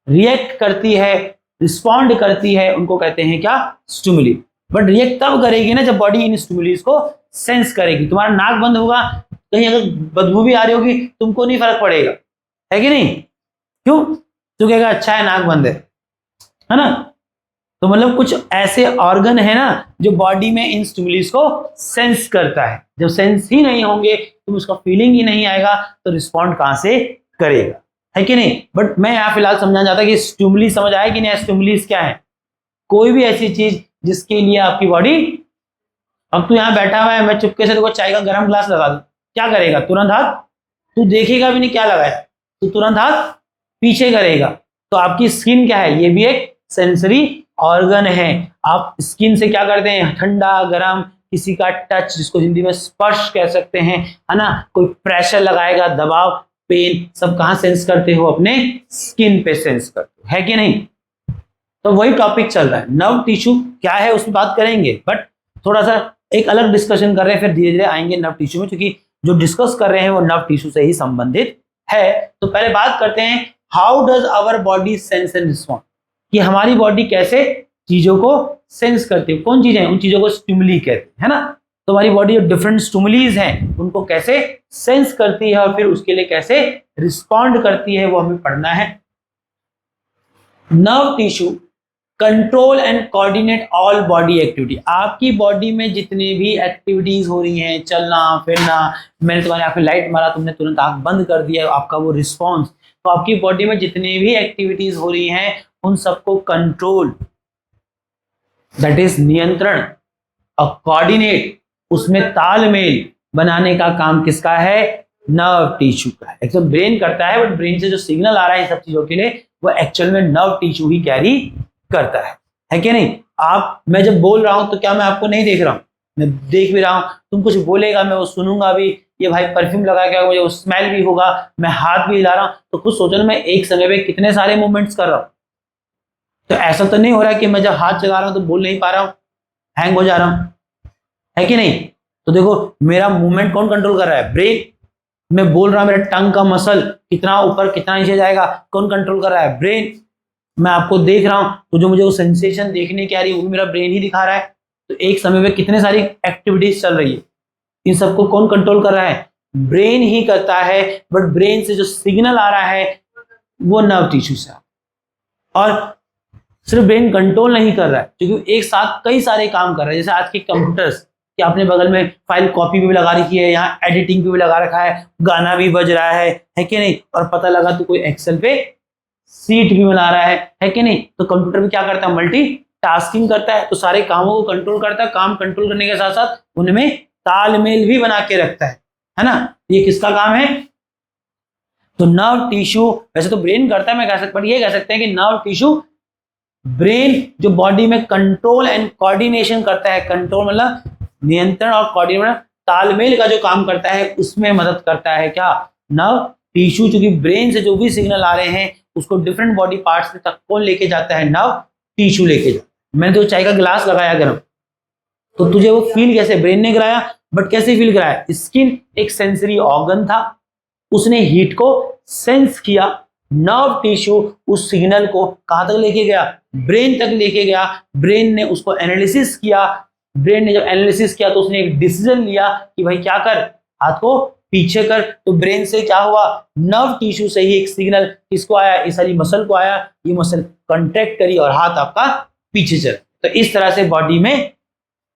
Speaker 1: रिएक्ट करती है, रिस्पॉन्ड करती है, उनको कहते हैं क्या? स्टिमुली। बट रिएक्ट तब करेगी ना जब बॉडी इन स्टिमुलीज को सेंस करेगी। तुम्हारा नाक बंद होगा, कहीं अगर बदबू भी आ रही होगी, तुमको नहीं फर्क पड़ेगा, है कि नहीं? क्यों? तो कहेगा अच्छा है नाक बंद है ना? तो मतलब कुछ ऐसे ऑर्गन है ना जो बॉडी में इन स्टिमुलीज को सेंस करता है। जब सेंस ही नहीं होंगे, तुम उसका फीलिंग ही नहीं आएगा, तो रिस्पॉन्ड कहां से करेगा, है कि नहीं? बट मैं यहाँ फिलहाल समझाना चाहता कि स्टिमुली समझ आया कि नहीं? स्टिमुलीज क्या है? कोई भी ऐसी चीज जिसके लिए आपकी बॉडी, अब तू यहाँ बैठा हुआ है, मैं चुपके से देखो चाय का गर्म ग्लास लगा दूं, क्या करेगा? तुरंत हाथ, तू देखेगा भी नहीं क्या लगाया, तो तुरंत हाथ पीछे करेगा। तो आपकी स्किन क्या है? ये भी एक सेंसरी ऑर्गन है। आप स्किन से क्या करते हैं? ठंडा गरम, किसी का टच, जिसको हिंदी में स्पर्श कह सकते हैं, है ना? कोई प्रेशर लगाएगा, दबाव, पेन, सब कहां सेंस करते हो? अपने स्किन पे सेंस करते हो, है कि नहीं? तो वही टॉपिक चल रहा है। नर्व टिश्यू क्या है उसमें बात करेंगे, बट थोड़ा सा एक अलग डिस्कशन कर रहे हैं, फिर धीरे धीरे आएंगे नर्व टिश्यू में, क्योंकि जो डिस्कस कर रहे हैं वो नर्व टिश्यू से ही संबंधित है। तो पहले बात करते हैं how does our body sense and respond, कि हमारी बॉडी कैसे चीजों को सेंस करती है। कौन चीजें? उन चीजों को स्टिमुली कहते हैं, है ना? तो हमारी बॉडी जो डिफरेंट स्टिमुलीज हैं उनको कैसे सेंस करती है और फिर उसके लिए कैसे रिस्पॉन्ड करती है, वो हमें पढ़ना है। Nerve tissue control and coordinate all body activity. आपकी बॉडी में जितनी भी एक्टिविटीज हो रही हैं, चलना फिरना, मैंने तुम्हारी आंख में लाइट मारा, तुमने तुरंत आंख बंद कर दिया, आपका वो रिस्पॉन्स। तो आपकी बॉडी में जितनी भी एक्टिविटीज हो रही हैं उन सबको कंट्रोल, दैट इज नियंत्रण, और कोऑर्डिनेट, उसमें तालमेल बनाने का काम किसका है? नर्व टिश्यू का है। एकदम ब्रेन करता है, बट ब्रेन से जो सिग्नल आ रहा है इन सब चीजों के लिए, वो एक्चुअल में नर्व टिश्यू ही कैरी करता है कि नहीं? मैं जब बोल रहा हूं तो क्या मैं आपको नहीं देख रहा हूं? मैं देख भी रहा हूं। तुम कुछ बोलेगा, मैं वो सुनूंगा भी, ये भाई परफ्यूम लगा के, मुझे वो स्मेल भी होगा, मैं हाथ भी हिला रहा हूं। तो कुछ सोचो ना, मैं एक समय पे कितने सारे मूवमेंट्स कर रहा हूं। तो ऐसा तो नहीं हो रहा है कि मैं जब हाथ चला रहा हूं तो बोल नहीं पा रहा हूं, हैंग हो जा रहा हूं, है कि नहीं? तो देखो मेरा मूवमेंट कौन कंट्रोल कर रहा है? ब्रेन। मैं बोल रहा हूं, मेरा टंग का मसल कितना ऊपर कितना नीचे जाएगा, कौन कंट्रोल कर रहा है? ब्रेन। मैं आपको देख रहा हूं तो जो मुझे वो सेंसेशन देखने की आ रही है वो मेरा ब्रेन ही दिखा रहा है। तो एक समय में कितने सारी एक्टिविटीज चल रही है, इन सबको कौन कंट्रोल कर रहा है? ब्रेन ही करता है। बट ब्रेन से जो सिग्नल आ रहा है वो नर्व टिश्यू से। और सिर्फ ब्रेन कंट्रोल नहीं कर रहा है, क्योंकि एक साथ कई सारे काम कर रहा है। जैसे आज के कंप्यूटर्स कि आपने बगल में फाइल कॉपी भी लगा रखी है, यहाँ एडिटिंग भी लगा रखा है, गाना भी बज रहा है कि नहीं? और पता लगा तो कोई एक्सेल पे सीट भी बना रहा है कि नहीं? तो कंप्यूटर भी क्या करता है? मल्टी टास्किंग करता है। तो सारे कामों को कंट्रोल करता है, काम कंट्रोल करने के साथ साथ उनमें तालमेल भी बना के रखता है ना? ये किसका काम है? तो नर्व टिश्यू, वैसे तो ब्रेन करता है, मैं कह सकता, ये कह सकते हैं कि नर्व टिश्यू, ब्रेन जो बॉडी में कंट्रोल एंड कोऑर्डिनेशन करता है, कंट्रोल मतलब नियंत्रण और कोऑर्डिनेशन तालमेल का जो काम करता है, उसमें मदद करता है क्या? Nerve tissue. क्योंकि ब्रेन से जो भी सिग्नल आ रहे हैं उसको डिफरेंट बॉडी पार्ट्स में तक कौन लेके जाता है? नर्व टिश्यू लेके जाता है। मैंने तो चाय का गिलास लगाया गर्म, तो तुझे वो फील कैसे? ब्रेन ने कराया, बट कैसे फील कराया? स्किन एक सेंसरी ऑर्गन था, उसने हीट को सेंस किया। नर्व टिश्यू उस सिग्नल को कहां तक लेके गया? ब्रेन तक लेके गया। ब्रेन ने उसको एनालिसिस किया। ब्रेन ने जब एनालिसिस किया तो उसने एक डिसीजन लिया कि भाई क्या कर, हाथ को पीछे कर, तो ब्रेन से क्या हुआ, नर्व टिश्यू से ही एक सिग्नल किसको आया, इस वाली मसल को आया, ये मसल कंट्रैक्ट करी और हाथ आपका पीछे चला। तो इस तरह से बॉडी में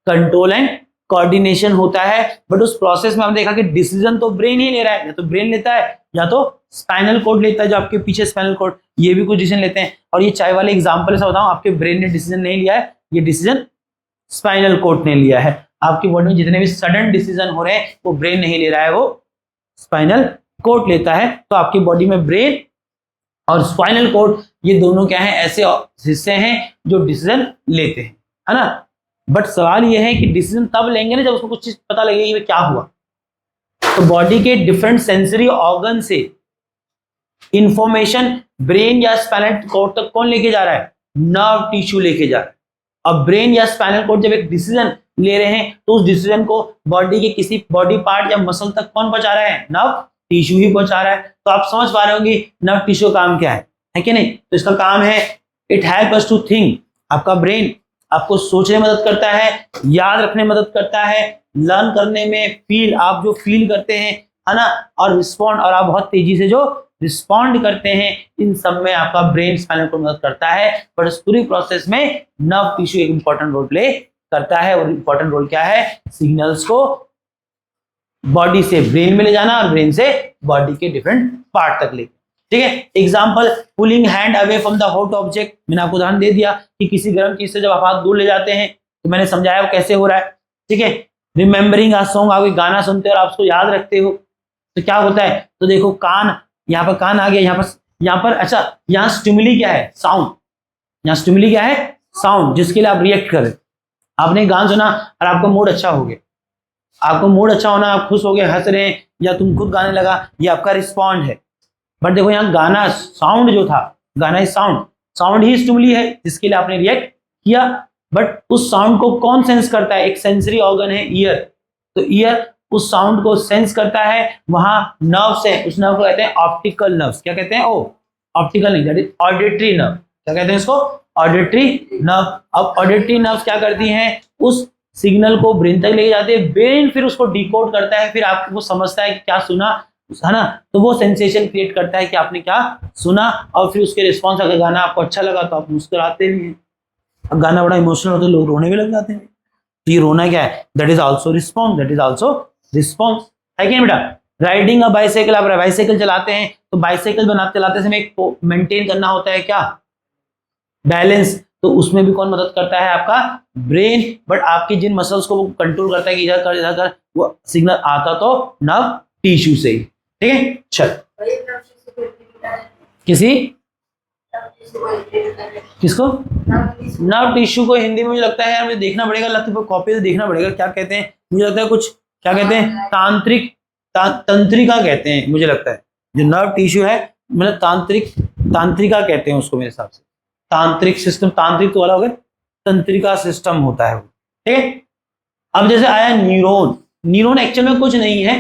Speaker 1: कंट्रोल एंड कोऑर्डिनेशन होता है। बट उस प्रोसेस में हमने देखा कि डिसीजन तो ब्रेन ही ले रहा है, या तो ब्रेन लेता है या तो स्पाइनल कॉर्ड लेता है, जो आपके पीछे स्पाइनल कॉर्ड, ये भी कुछ डिसीजन लेते हैं। और ये चाय वाले एग्जांपल ऐसा बताऊं, आपके ब्रेन ने डिसीजन नहीं लिया है, ये डिसीजन स्पाइनल कॉर्ड ने लिया है। आपकी बॉडी में जितने भी सडन डिसीजन हो रहे हैं वो ब्रेन नहीं ले रहा है, वो स्पाइनल कॉर्ड लेता है। तो आपकी बॉडी में ब्रेन और स्पाइनल कॉर्ड ये दोनों क्या है, ऐसे हिस्से हैं जो डिसीजन लेते हैं, है ना। बट सवाल ये है कि डिसीजन तब लेंगे ना जब उसको कुछ चीज पता लगेगी कि क्या हुआ। तो बॉडी के डिफरेंट सेंसरी ऑर्गन से इंफॉर्मेशन ब्रेन या स्पाइनल कॉर्ड तक कौन लेके जा रहा है, नर्व टिश्यू लेके जा रहा है। अब ब्रेन या स्पाइनल कॉर्ड जब एक डिसीजन ले रहे हैं तो उस डिसीजन को बॉडी के किसी बॉडी पार्ट या मसल तक कौन पहुंचा रहा है, नर्व टिश्यू ही पहुंचा रहा है। तो आप समझ पा रहे होंगे नर्व टिश्यू का काम क्या है कि नहीं। तो इसका काम है it help us to think, आपका ब्रेन आपको सोचने में मदद करता है, याद रखने में मदद करता है, लर्न करने में, फील, आप जो फील करते हैं, है ना, और रिस्पॉन्ड, और आप बहुत तेजी से जो रिस्पॉन्ड करते हैं, इन सब में आपका ब्रेन स्पाइनल को मदद करता है। पर इस पूरी प्रोसेस में नर्व टिश्यू एक इंपॉर्टेंट रोल प्ले करता है। और इंपॉर्टेंट रोल क्या है, सिग्नल्स को बॉडी से ब्रेन में ले जाना और ब्रेन से बॉडी के डिफरेंट पार्ट तक ले, ठीक है। Example, pulling hand away from the hot object, मैंने आपको उदाहरण दे दिया कि किसी गर्म चीज से जब आप हाथ दूर ले जाते हैं, तो मैंने समझाया वो कैसे हो रहा है, ठीक है। रिमेंबरिंग अ सॉन्ग, आप एक गाना सुनते हो और आप उसको याद रखते हो तो क्या होता है, तो देखो कान, यहाँ पर कान आ गया, यहाँ पर अच्छा, यहाँ स्टिमुली क्या है, साउंड, यहाँ स्टिमुली क्या है, साउंड, जिसके लिए आप रिएक्ट करें। आपने गाना सुना और आपका मूड अच्छा हो गया, आपको मूड अच्छा होना, आप खुश हो गए, हंस रहे हैं, या तुम खुद गाने लगा, ये आपका रिस्पॉन्ड है। बट देखो यहाँ गाना, साउंड जो था, गाना साउंड, साउंड ही स्टिमुली है जिसके लिए आपने रिएक्ट किया। बट उस साउंड को कौन सेंस करता है, एक सेंसरी ऑर्गन है ईयर, तो ईयर उस साउंड को सेंस करता है, वहां नर्व्स है, उस नर्व को कहते हैं ऑप्टिकल नर्व्स। क्या कहते हैं, ओ ऑप्टिकल नहीं, दैट इज ऑडिटरी नर्व। क्या कहते हैं इसको, ऑडिटरी नर्व। अब ऑडिटरी नर्व्स क्या करती हैं, उस सिग्नल को ब्रेन तक लेके जाते हैं, ब्रेन फिर उसको डिकोड करता है, फिर आपको समझता है कि क्या सुना, है ना। तो वो सेंसेशन क्रिएट करता है कि आपने क्या सुना, और फिर उसके रिस्पॉन्स, अगर गाना आपको अच्छा लगा तो आप मुस्कुराते भी हैं। अब गाना बड़ा इमोशनल होता है, लोग रोने भी लग जाते हैं। तो ये रोना क्या है, that is also response, that is also response, है कि नहीं बेटा। राइडिंग अ बाइसाइकिल, आप बाइसाइकिल चलाते हैं तो बाइसाइकिल बनाते चलाते समय एक मेंटेन करना होता है क्या, बैलेंस। तो उसमें भी कौन मदद करता है, आपका ब्रेन। बट आपकी जिन मसल्स को वो कंट्रोल करता है कि इधर कर, वो सिग्नल आता तो नर्व टिश्यू से ही, ठीक है। चल, किसको, नर्व टिश्यू को हिंदी में मुझे लगता है यार, मुझे देखना पड़ेगा, लगता है कॉपी से देखना पड़ेगा क्या कहते हैं, मुझे लगता है कुछ, क्या कहते हैं, तांत्रिक, तंत्रिका कहते हैं मुझे लगता है। जो नर्व टिश्यू है मतलब तांत्रिका कहते हैं उसको मेरे हिसाब से, तांत्रिक सिस्टम, तांत्रिक तो वाला हो गया, तंत्रिका सिस्टम होता है वो, ठीक है। अब जैसे आया न्यूरॉन, न्यूरॉन एक्चुअल में कुछ नहीं है,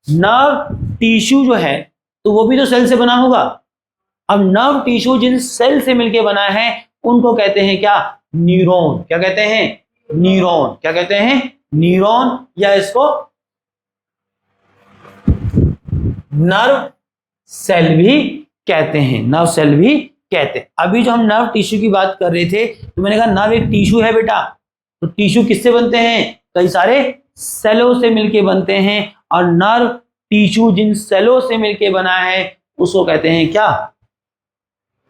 Speaker 1: नर्व टिश्यू जो है तो वो भी तो सेल से बना होगा। अब नर्व टिश्यू जिन सेल से मिलके बना है उनको कहते हैं क्या, न्यूरॉन। क्या कहते हैं, न्यूरॉन। क्या कहते हैं, न्यूरॉन, या इसको नर्व सेल भी कहते हैं, नर्व सेल भी कहते हैं। अभी जो हम नर्व टिश्यू की बात कर रहे थे तो मैंने कहा नर्व एक टिश्यू है बेटा, तो टिश्यू किससे बनते हैं, कई सारे सेलों से मिलके बनते हैं, और नर्व टिश्यू जिन सेलों से मिलके बना है उसको कहते हैं क्या,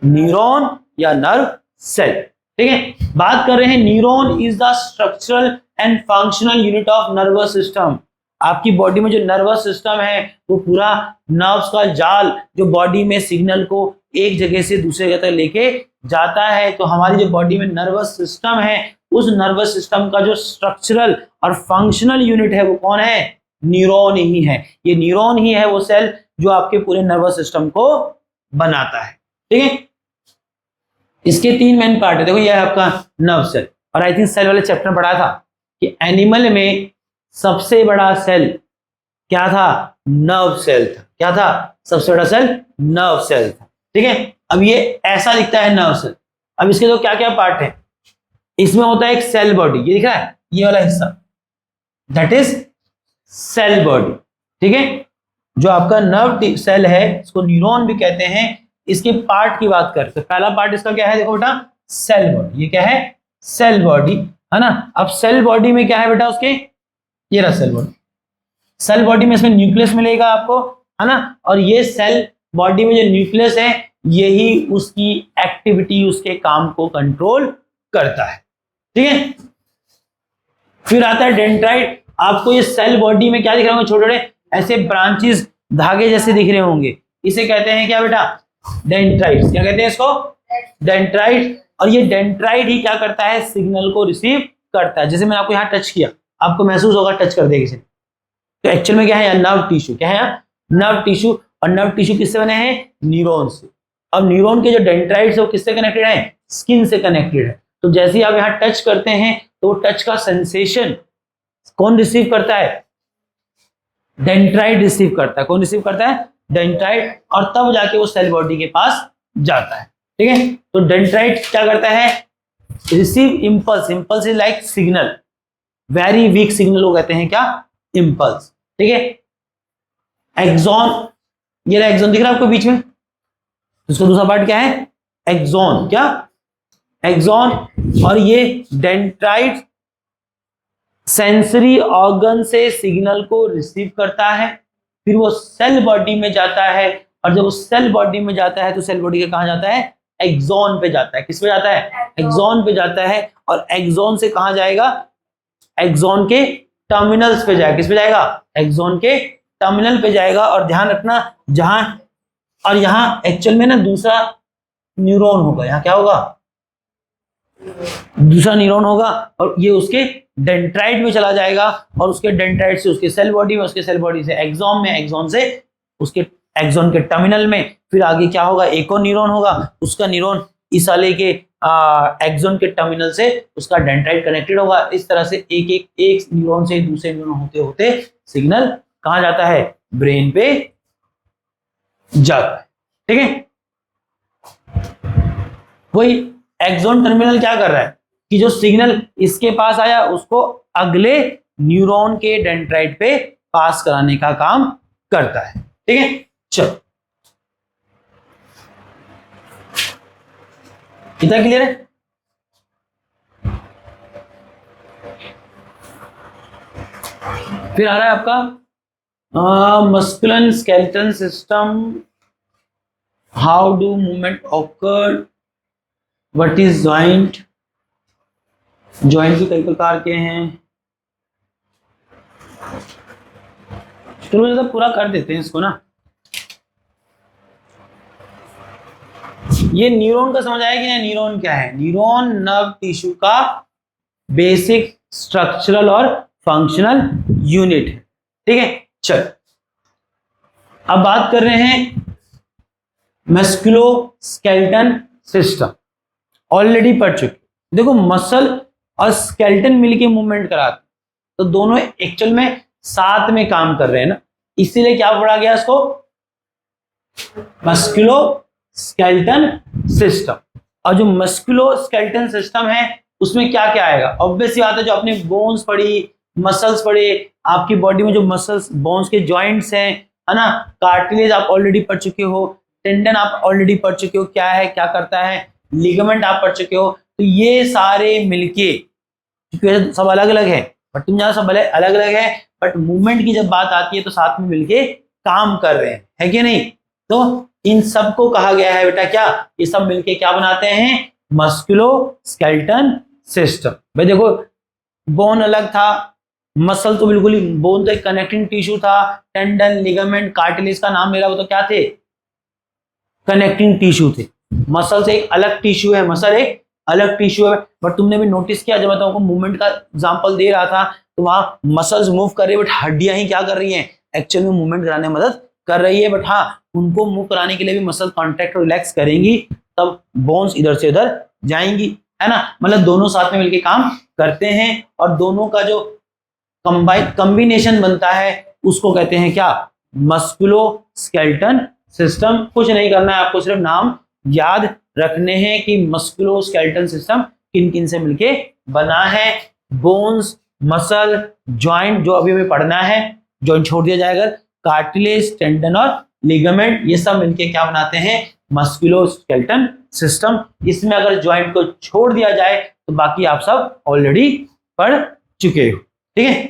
Speaker 1: न्यूरॉन या नर्व सेल, ठीक है। बात कर रहे हैं neuron is the structural and functional unit of nervous system. आपकी बॉडी में जो नर्वस सिस्टम है वो पूरा नर्व्स का जाल जो बॉडी में सिग्नल को एक जगह से दूसरे जगह तक लेके जाता है। तो हमारी जो बॉडी में नर्वस सिस्टम है उस नर्वस सिस्टम का जो स्ट्रक्चरल और फंक्शनल यूनिट है वो कौन है, न्यूरॉन ही है। ये न्यूरॉन ही है वो सेल जो आपके पूरे नर्वस सिस्टम को बनाता है, ठीक है। इसके तीन मेन पार्ट है, देखो ये है आपका नर्व सेल, और आई थिंक सेल वाले चैप्टर में पढ़ा था कि एनिमल में सबसे बड़ा सेल क्या था, नर्व सेल था। क्या था, सबसे बड़ा सेल नर्व सेल था, ठीक है। अब ये ऐसा दिखता है नर्व सेल। अब इसके तो क्या क्या पार्ट है, इसमें होता है एक सेल बॉडी, ये दिख रहा है ये वाला हिस्सा, दैट इज सेल बॉडी, ठीक है। जो आपका नर्व सेल है इसको न्यूरॉन भी कहते हैं। इसके पार्ट की बात करते हैं, पहला पार्ट इसका क्या है, देखो बेटा सेल बॉडी, ये क्या है सेल बॉडी, है ना। अब सेल बॉडी में क्या है बेटा उसके, ये रहा सेल बॉडी। सेल बॉडी में इसमें न्यूक्लियस मिलेगा आपको, है ना, और ये सेल बॉडी में जो न्यूक्लियस है यही उसकी एक्टिविटी, उसके काम को कंट्रोल करता है, ठीक है। फिर आता है डेंड्राइट। आपको ये सेल बॉडी में क्या दिख रहे होंगे, छोटे छोटे ऐसे ब्रांचेस, धागे जैसे दिख रहे होंगे, इसे कहते हैं क्या बेटा, डेंड्राइट्स। क्या कहते हैं इसको, डेंड्राइट। और ये डेंड्राइट ही क्या करता है, सिग्नल को रिसीव करता है। जैसे मैंने आपको यहाँ टच किया, आपको महसूस होगा टच कर देगा, तो एक्चुअल में क्या है, नर्व टिश्यू। क्या है, नर्व टिश्यू। और नर्व टिश्यू किससे बने हैं, न्यूरॉन से। अब न्यूरॉन के जो डेंड्राइट्स है वो किससे कनेक्टेड है, स्किन से कनेक्टेड है। तो जैसे ही आप यहाँ टच करते हैं तो वो टच का सेंसेशन कौन रिसीव करता है, डेंड्राइट रिसीव करता है। कौन रिसीव करता है, डेंड्राइट। और तब जाके वो सेल बॉडी के पास जाता है, ठीक है। तो डेंड्राइट क्या करता है, receive impulse. Impulse is like signal, very weak signal को कहते हैं क्या, इंपल्स, ठीक है। एक्सॉन, ये रहा एक्सॉन, दिख रहा है आपको बीच में, इसका दूसरा पार्ट क्या है, एक्सॉन। क्या, एक्सॉन। और ये डेंड्राइट सेंसरी ऑर्गन से सिग्नल को रिसीव करता है, फिर वो सेल बॉडी में जाता है। और जब वो सेल बॉडी में जाता है तो सेल बॉडी के कहां जाता है, एक्सॉन पे जाता है। किस पे जाता है, एक्सॉन पे जाता है। और एक्सॉन से कहां जाएगा, एक्सॉन के टर्मिनल्स पे जाएगा। किस पे जाएगा, एक्सॉन के टर्मिनल पे जाएगा। और ध्यान रखना, जहां और यहां एक्चुअल में ना दूसरा न्यूरॉन होगा, यहां क्या होगा, दूसरा न्यूरॉन होगा। और ये उसके डेंड्राइट में चला जाएगा, और उसके डेंड्राइट से उसके सेल बॉडी में, उसके सेल बॉडी से एक्सॉन में, एक्सॉन से उसके एक्सॉन के टर्मिनल में। फिर आगे क्या होगा, एक और न्यूरॉन होगा, उसका न्यूरॉन इस वाले के एक्सॉन के टर्मिनल से उसका डेंड्राइट कनेक्टेड होगा। इस तरह से एक न्यूरॉन से दूसरे न्यूरॉन होते होते सिग्नल कहां जाता है, ब्रेन पे जाता है, ठीक है। वही एक्सॉन टर्मिनल क्या कर रहा है कि जो सिग्नल इसके पास आया उसको अगले न्यूरॉन के डेंड्राइट पे पास कराने का काम करता है, ठीक है। चलो, कितना क्लियर है। फिर आ रहा है आपका muscular skeletal system, how do movement occur, what is joint. Joint भी कई प्रकार के हैं, चलो पूरा कर देते हैं इसको ना। ये न्यूरॉन का समझ आया कि नहीं, न्यूरॉन क्या है, न्यूरॉन नर्व टिश्यू का बेसिक स्ट्रक्चरल और फंक्शनल यूनिट है, ठीक है। चल, अब बात कर रहे हैं मस्कुलोस्केलेटल सिस्टम, ऑलरेडी पढ़ चुके। देखो, मसल और स्केलेटन मिलके मूवमेंट कराते, तो दोनों एक्चुअल में साथ में काम कर रहे हैं ना, इसीलिए क्या पढ़ा गया इसको, मस्कुलोस्केलेटल सिस्टम। और जो मस्कुलोस्केलेटल सिस्टम है उसमें क्या क्या आएगा, ऑब्वियस बात है, जो आपने बोन्स पढ़ी, मसल्स पढ़े, आपकी बॉडी में जो मसल्स, बोन्स के जॉइंट्स हैं, है ना, कार्टिलेज आप ऑलरेडी पढ़ चुके हो, टेंडन आप ऑलरेडी पढ़ चुके हो क्या है, क्या करता है, लिगामेंट आप पढ़ चुके हो। तो ये सारे मिलके, क्योंकि सब अलग अलग है, बट तुम जहाँ सब अलग अलग है, बट मूवमेंट की जब बात आती है तो साथ में मिलके काम कर रहे हैं, है कि नहीं। तो इन सबको कहा गया है बेटा क्या, ये सब मिलके क्या बनाते हैं, मस्कुलोस्केलेटल सिस्टम। भाई देखो, बोन अलग था, मसल तो बिल्कुल ही, बोन तो एक कनेक्टिंग टिश्यू था, टेंडन, लिगामेंट, कार्टिलेज का नाम मेरा वो तो क्या थे, कनेक्टिंग टिश्यू थे। मसल से एक अलग टिश्यू है, मसल एक अलग टिश्यू है। बट तुमने भी नोटिस किया, जब मैं तुमको मूवमेंट का एग्जांपल दे रहा था तो वहां मसल्स मूव कर रही है, बट हड्डियां ही क्या कर रही हैं, एक्चुअल में मूवमेंट कराने में मदद कर रही है। बट हाँ, उनको मूव कराने के लिए भी मसल कॉन्ट्रैक्ट और रिलैक्स करेंगी, तब बोन्स इधर से उधर जाएंगी, है ना। मतलब दोनों साथ में मिलकर काम करते हैं, और दोनों का जो कॉम्बिनेशन बनता है उसको कहते हैं क्या, मस्कुलोस्केलेटल सिस्टम। कुछ नहीं करना है आपको, सिर्फ नाम याद रखने हैं कि मस्कुलोस्केलेटल सिस्टम किन किन से मिलके बना है। बोन्स, मसल, जॉइंट, जो अभी हमें पढ़ना है, जॉइंट छोड़ दिया जाएगा, कार्टिलेज, टेंडन और लिगामेंट, ये सब मिलके क्या बनाते हैं, मस्कुलोस्केलेटल सिस्टम। इसमें अगर ज्वाइंट को छोड़ दिया जाए तो बाकी आप सब ऑलरेडी पढ़ चुके हो। ठीक है,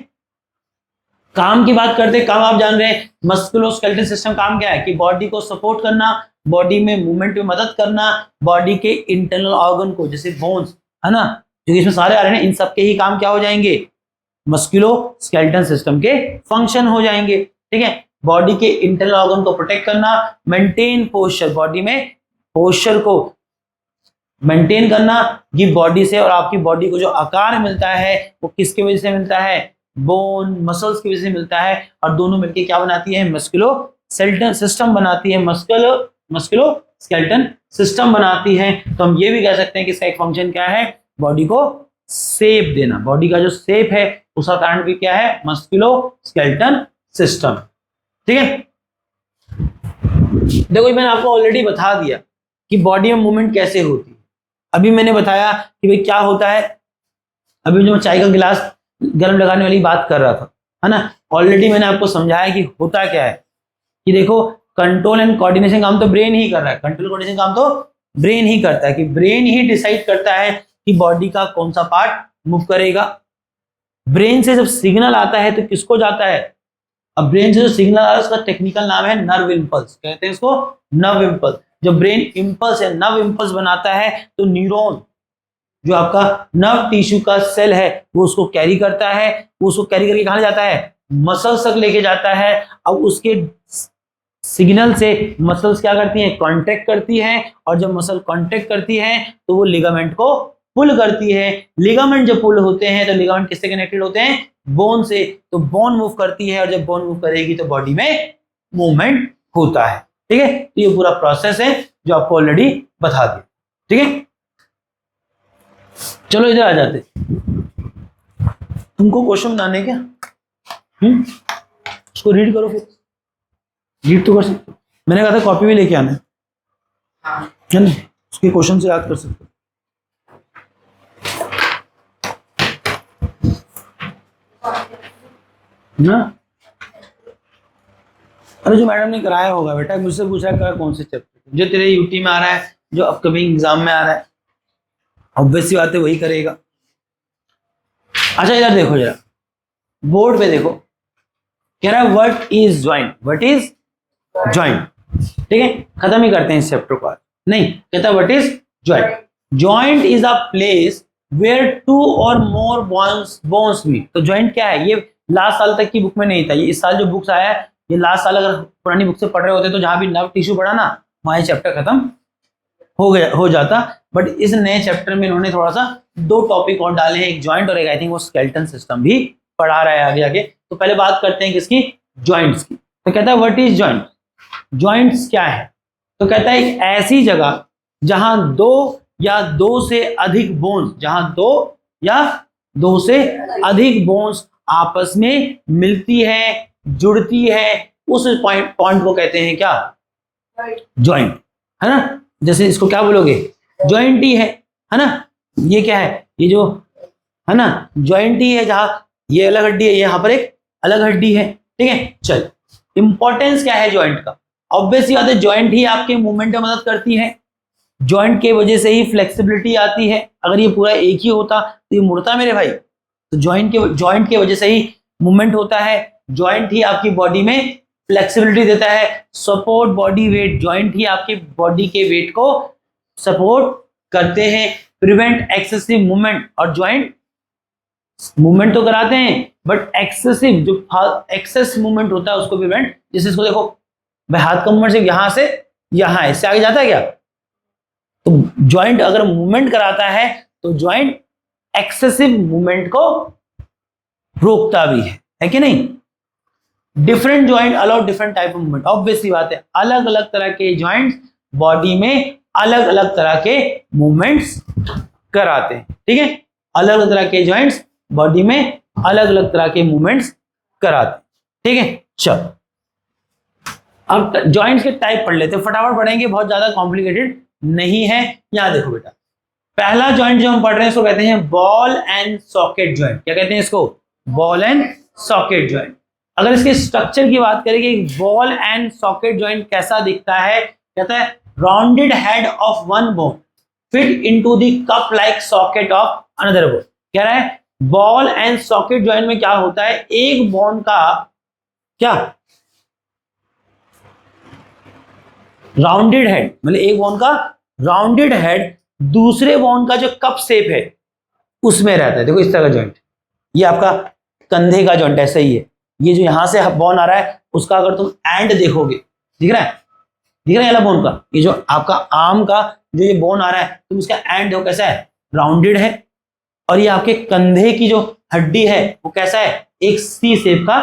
Speaker 1: काम की बात करते हैं। काम आप जान रहे हैं, मस्कुलोस्केलेटल सिस्टम काम क्या है कि बॉडी को सपोर्ट करना, बॉडी में मूवमेंट में मदद करना, बॉडी के इंटरनल ऑर्गन को जैसे बोन्स है ना, जो इसमें सारे आ रहे हैं, इन सब के ही काम क्या हो जाएंगे, मस्कुलोस्केलेटल सिस्टम के फंक्शन हो जाएंगे। ठीक है, बॉडी के इंटरनल ऑर्गन को प्रोटेक्ट करना, मेंटेन पोस्चर, बॉडी में पोस्चर को मेंटेन करना, ये बॉडी से, और आपकी बॉडी को जो आकार मिलता है वो किसकी वजह से मिलता है, बोन मसल्स की वजह से मिलता है, और दोनों मिलकर क्या बनाती है, मस्कुलोस्केलेटल सिस्टम बनाती है, मस्कुलोस्केलेटल सिस्टम बनाती है। तो हम ये भी कह सकते हैं कि इसका एक फंक्शन क्या है, बॉडी को शेप देना, बॉडी का जो शेप है उसका कारण भी क्या है, मस्कुलोस्केलेटल सिस्टम। ठीक है, देखो मैंने आपको ऑलरेडी बता दिया कि बॉडी में मूवमेंट कैसे होती है। अभी मैंने बताया कि भाई क्या होता है, अभी जो चाय का गिलास गर्म लगाने वाली बात कर रहा था, है ना, ऑलरेडी मैंने आपको समझाया कि होता क्या है, कि देखो कंट्रोल एंड कोऑर्डिनेशन काम तो ब्रेन ही कर रहा है, कंट्रोल कोऑर्डिनेशन काम तो ब्रेन ही करता है, कि ब्रेन ही डिसाइड करता है कि बॉडी का कौन सा पार्ट मूव करेगा। ब्रेन से जब सिग्नल आता है तो किसको जाता है, अब ब्रेन से जो सिग्नल आ रहा है उसका टेक्निकल नाम है नर्व इंपल्स, कहते हैं इसको नर्व इंपल्स। जब ब्रेन इंपल्स है, नर्व इंपल्स बनाता है तो न्यूरॉन जो आपका नर्व टिश्यू का सेल है वो उसको कैरी करता है, वो उसको कैरी करके कहां जाता है, मसल्स तक लेके जाता है। अब उसके सिग्नल से मसल्स क्या करती हैं, कांटेक्ट करती हैं, और जब मसल कांटेक्ट करती है तो वो लिगामेंट को पुल करती है। लिगामेंट जब पुल होते हैं तो लिगामेंट किससे कनेक्टेड होते हैं, बोन से, तो बोन मूव करती है, और जब बोन मूव करेगी तो बॉडी में मूवमेंट होता है। ठीक है, तो ये पूरा प्रोसेस है जो आपको ऑलरेडी बता दिया। ठीक है, चलो इधर आ जाते, तुमको क्वेश्चन बनाने क्या, उसको रीड करो, फिर रीड तो कर सकते हो, मैंने कहा था कॉपी भी लेके आना है ना, उसके क्वेश्चन से याद कर सकते हो ना। अरे जो मैडम ने कराया होगा बेटा, मुझसे पूछा है कौन से चैप्टर जो तेरे यूटी में आ रहा है, जो अपकमिंग एग्जाम में आ रहा है, ऑब्वियस सी बात है वही करेगा। अच्छा इधर देखो जरा, बोर्ड पे देखो, कह रहा है what is joint, what is joint. ठीक है, खत्म ही करते हैं इस चैप्टर को, नहीं कहता what is joint. Joint is a place where two or more bones meet. तो ज्वाइंट क्या है, ये लास्ट साल तक की बुक में नहीं था, ये इस साल जो बुक्स आया है, ये लास्ट साल अगर पुरानी बुक से पढ़ रहे होते तो जहां भी नर्व टिश्यू पढ़ा ना वहां ये चैप्टर खत्म हो जाता। बट इस नए चैप्टर में इन्होंने थोड़ा सा 2 टॉपिक और डाले हैं, एक ज्वाइंट और एक आई थिंक वो स्केलेटल सिस्टम भी पढ़ा रहा है आगे आगे। तो पहले बात करते हैं किसकी, ज्वाइंट्स की। तो कहता है व्हाट इज ज्वाइंट, ज्वाइंट्स क्या है, तो कहता है एक ऐसी जगह जहां 2 या 2 से अधिक बोन्स, जहां 2 या 2 से अधिक बोन्स आपस में मिलती है, जुड़ती है, उस पॉइंट को कहते हैं क्या, ज्वाइंट, है ना। जैसे इसको क्या बोलोगे, ज्वाइंट ही है ना, ये क्या है, ये जो है ना ज्वाइंट ही है, जहां ये अलग हड्डी है, यहाँ पर एक अलग हड्डी है। ठीक है, चल इंपॉर्टेंस क्या है ज्वाइंट का, ऑब्वियसली बात है ज्वाइंट ही आपके मूवमेंट में मदद करती है, ज्वाइंट के वजह से ही फ्लेक्सिबिलिटी आती है। अगर ये पूरा एक ही होता तो ये मुड़ता मेरे भाई, तो ज्वाइंट के वजह से ही मूवमेंट होता है। ज्वाइंट ही आपकी बॉडी में फ्लेक्सिबिलिटी देता है, सपोर्ट बॉडी वेट, ज्वाइंट ही आपके बॉडी के वेट को सपोर्ट करते हैं, प्रिवेंट एक्सेसिव मूवमेंट, और ज्वाइंट मूवमेंट तो कराते हैं बट एक्सेसिव जो एक्सेस मूवमेंट होता है उसको प्रिवेंट। जैसे इसको देखो भाई, हाथ का मूवमेंट सिर्फ यहां से यहां है, इससे आगे जाता है क्या, तो ज्वाइंट अगर मूवमेंट कराता है तो ज्वाइंट एक्सेसिव मूवमेंट को रोकता भी है कि नहीं। Different joint allow different type of movement, obviously बात है अलग अलग तरह के ज्वाइंट्स बॉडी में अलग अलग तरह के मूवमेंट्स कराते हैं। ठीक है, अलग अलग तरह के ज्वाइंट्स बॉडी में अलग अलग तरह के मूवमेंट्स कराते हैं। ठीक है, चलो अब ज्वाइंट्स के टाइप पढ़ लेते हैं, फटाफट पढ़ेंगे, बहुत ज्यादा कॉम्प्लिकेटेड नहीं है। यहां देखो बेटा, पहला ज्वाइंट जो हम पढ़ रहे हैं इसको कहते हैं बॉल एंड सॉकेट ज्वाइंट। क्या कहते हैं इसको, बॉल एंड सॉकेट ज्वाइंट। अगर इसके स्ट्रक्चर की बात करें कि बॉल एंड सॉकेट जॉइंट कैसा दिखता है, कहता है rounded head of one bone fit into the cup like socket of another bone. कह रहा है बॉल एंड सॉकेट जॉइंट में क्या होता है, एक बोन का क्या राउंडेड हेड, मतलब एक बोन का राउंडेड हेड दूसरे बोन का जो कप शेप है उसमें रहता है। देखो इस तरह का जॉइंट, ये आपका कंधे का जॉइंट ऐसा ही है। ये जो यहां से बोन आ रहा है उसका अगर तुम एंड देखोगे, दिख रहा है, दिख रहा है बोन का, ये जो आपका आर्म का जो ये बोन आ रहा है तुम इसका एंड देखो कैसा है, राउंडेड है। और ये आपके कंधे की जो हड्डी है वो कैसा है, एक सी शेप का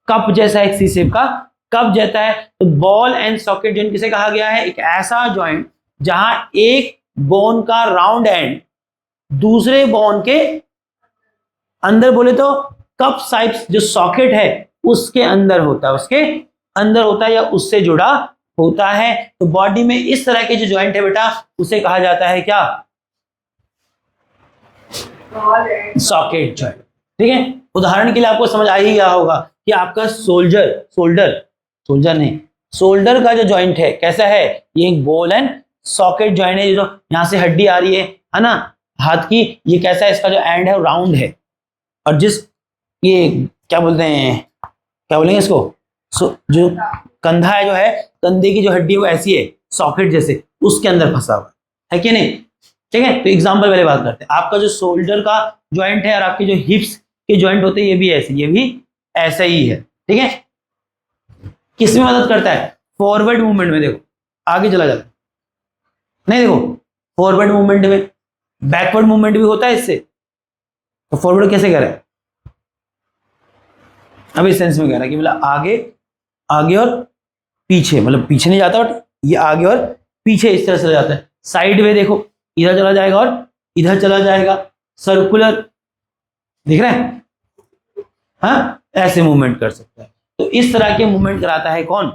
Speaker 1: कप जैसा, एक सी शेप का कप जैसा है। तो बॉल एंड सॉकेट जॉइंट किसे कहा गया है, एक ऐसा जॉइंट जहां एक बोन का राउंड एंड दूसरे बोन के अंदर, बोले तो कप साइड जो सॉकेट है उसके अंदर होता है, उसके अंदर होता है या उससे जुड़ा होता है। तो बॉडी में इस तरह के जो जॉइंट है बेटा उसे कहा जाता है क्या, सॉकेट जॉइंट। ठीक है, उदाहरण के लिए आपको समझ आ ही गया होगा कि आपका शोल्डर का जो जॉइंट है कैसा है, ये एक बॉल एंड सॉकेट जॉइंट है। जो यहां से हड्डी आ रही है ना हाथ की, ये कैसा है, इसका जो एंड है राउंड है। और जिस ये क्या बोलते हैं, क्या बोलेंगे इसको, जो कंधा है, जो है कंधे की जो हड्डी है वो ऐसी है सॉकेट जैसे, उसके अंदर फंसा हुआ है कि नहीं। ठीक है, तो एग्जांपल वाले बात करते हैं। आपका जो शोल्डर का जॉइंट है और आपके जो हिप्स के जॉइंट होते हैं ये भी ऐसे, ये भी ऐसा ही है। ठीक है, किस में मदद करता है, फॉरवर्ड मूवमेंट में। देखो आगे चला जाता है, नहीं देखो फॉरवर्ड मूवमेंट में, बैकवर्ड मूवमेंट भी होता है इससे। तो फॉरवर्ड कैसे कह रहा है, अब इस सेंस में कह रहा है कि मतलब आगे और पीछे, मतलब पीछे नहीं जाता बट ये आगे और पीछे इस तरह से जाता है। साइड में देखो इधर चला जाएगा और इधर चला जाएगा, सर्कुलर, दिख रहा है, हाँ ऐसे मूवमेंट कर सकता है। तो इस तरह के मूवमेंट कराता है कौन,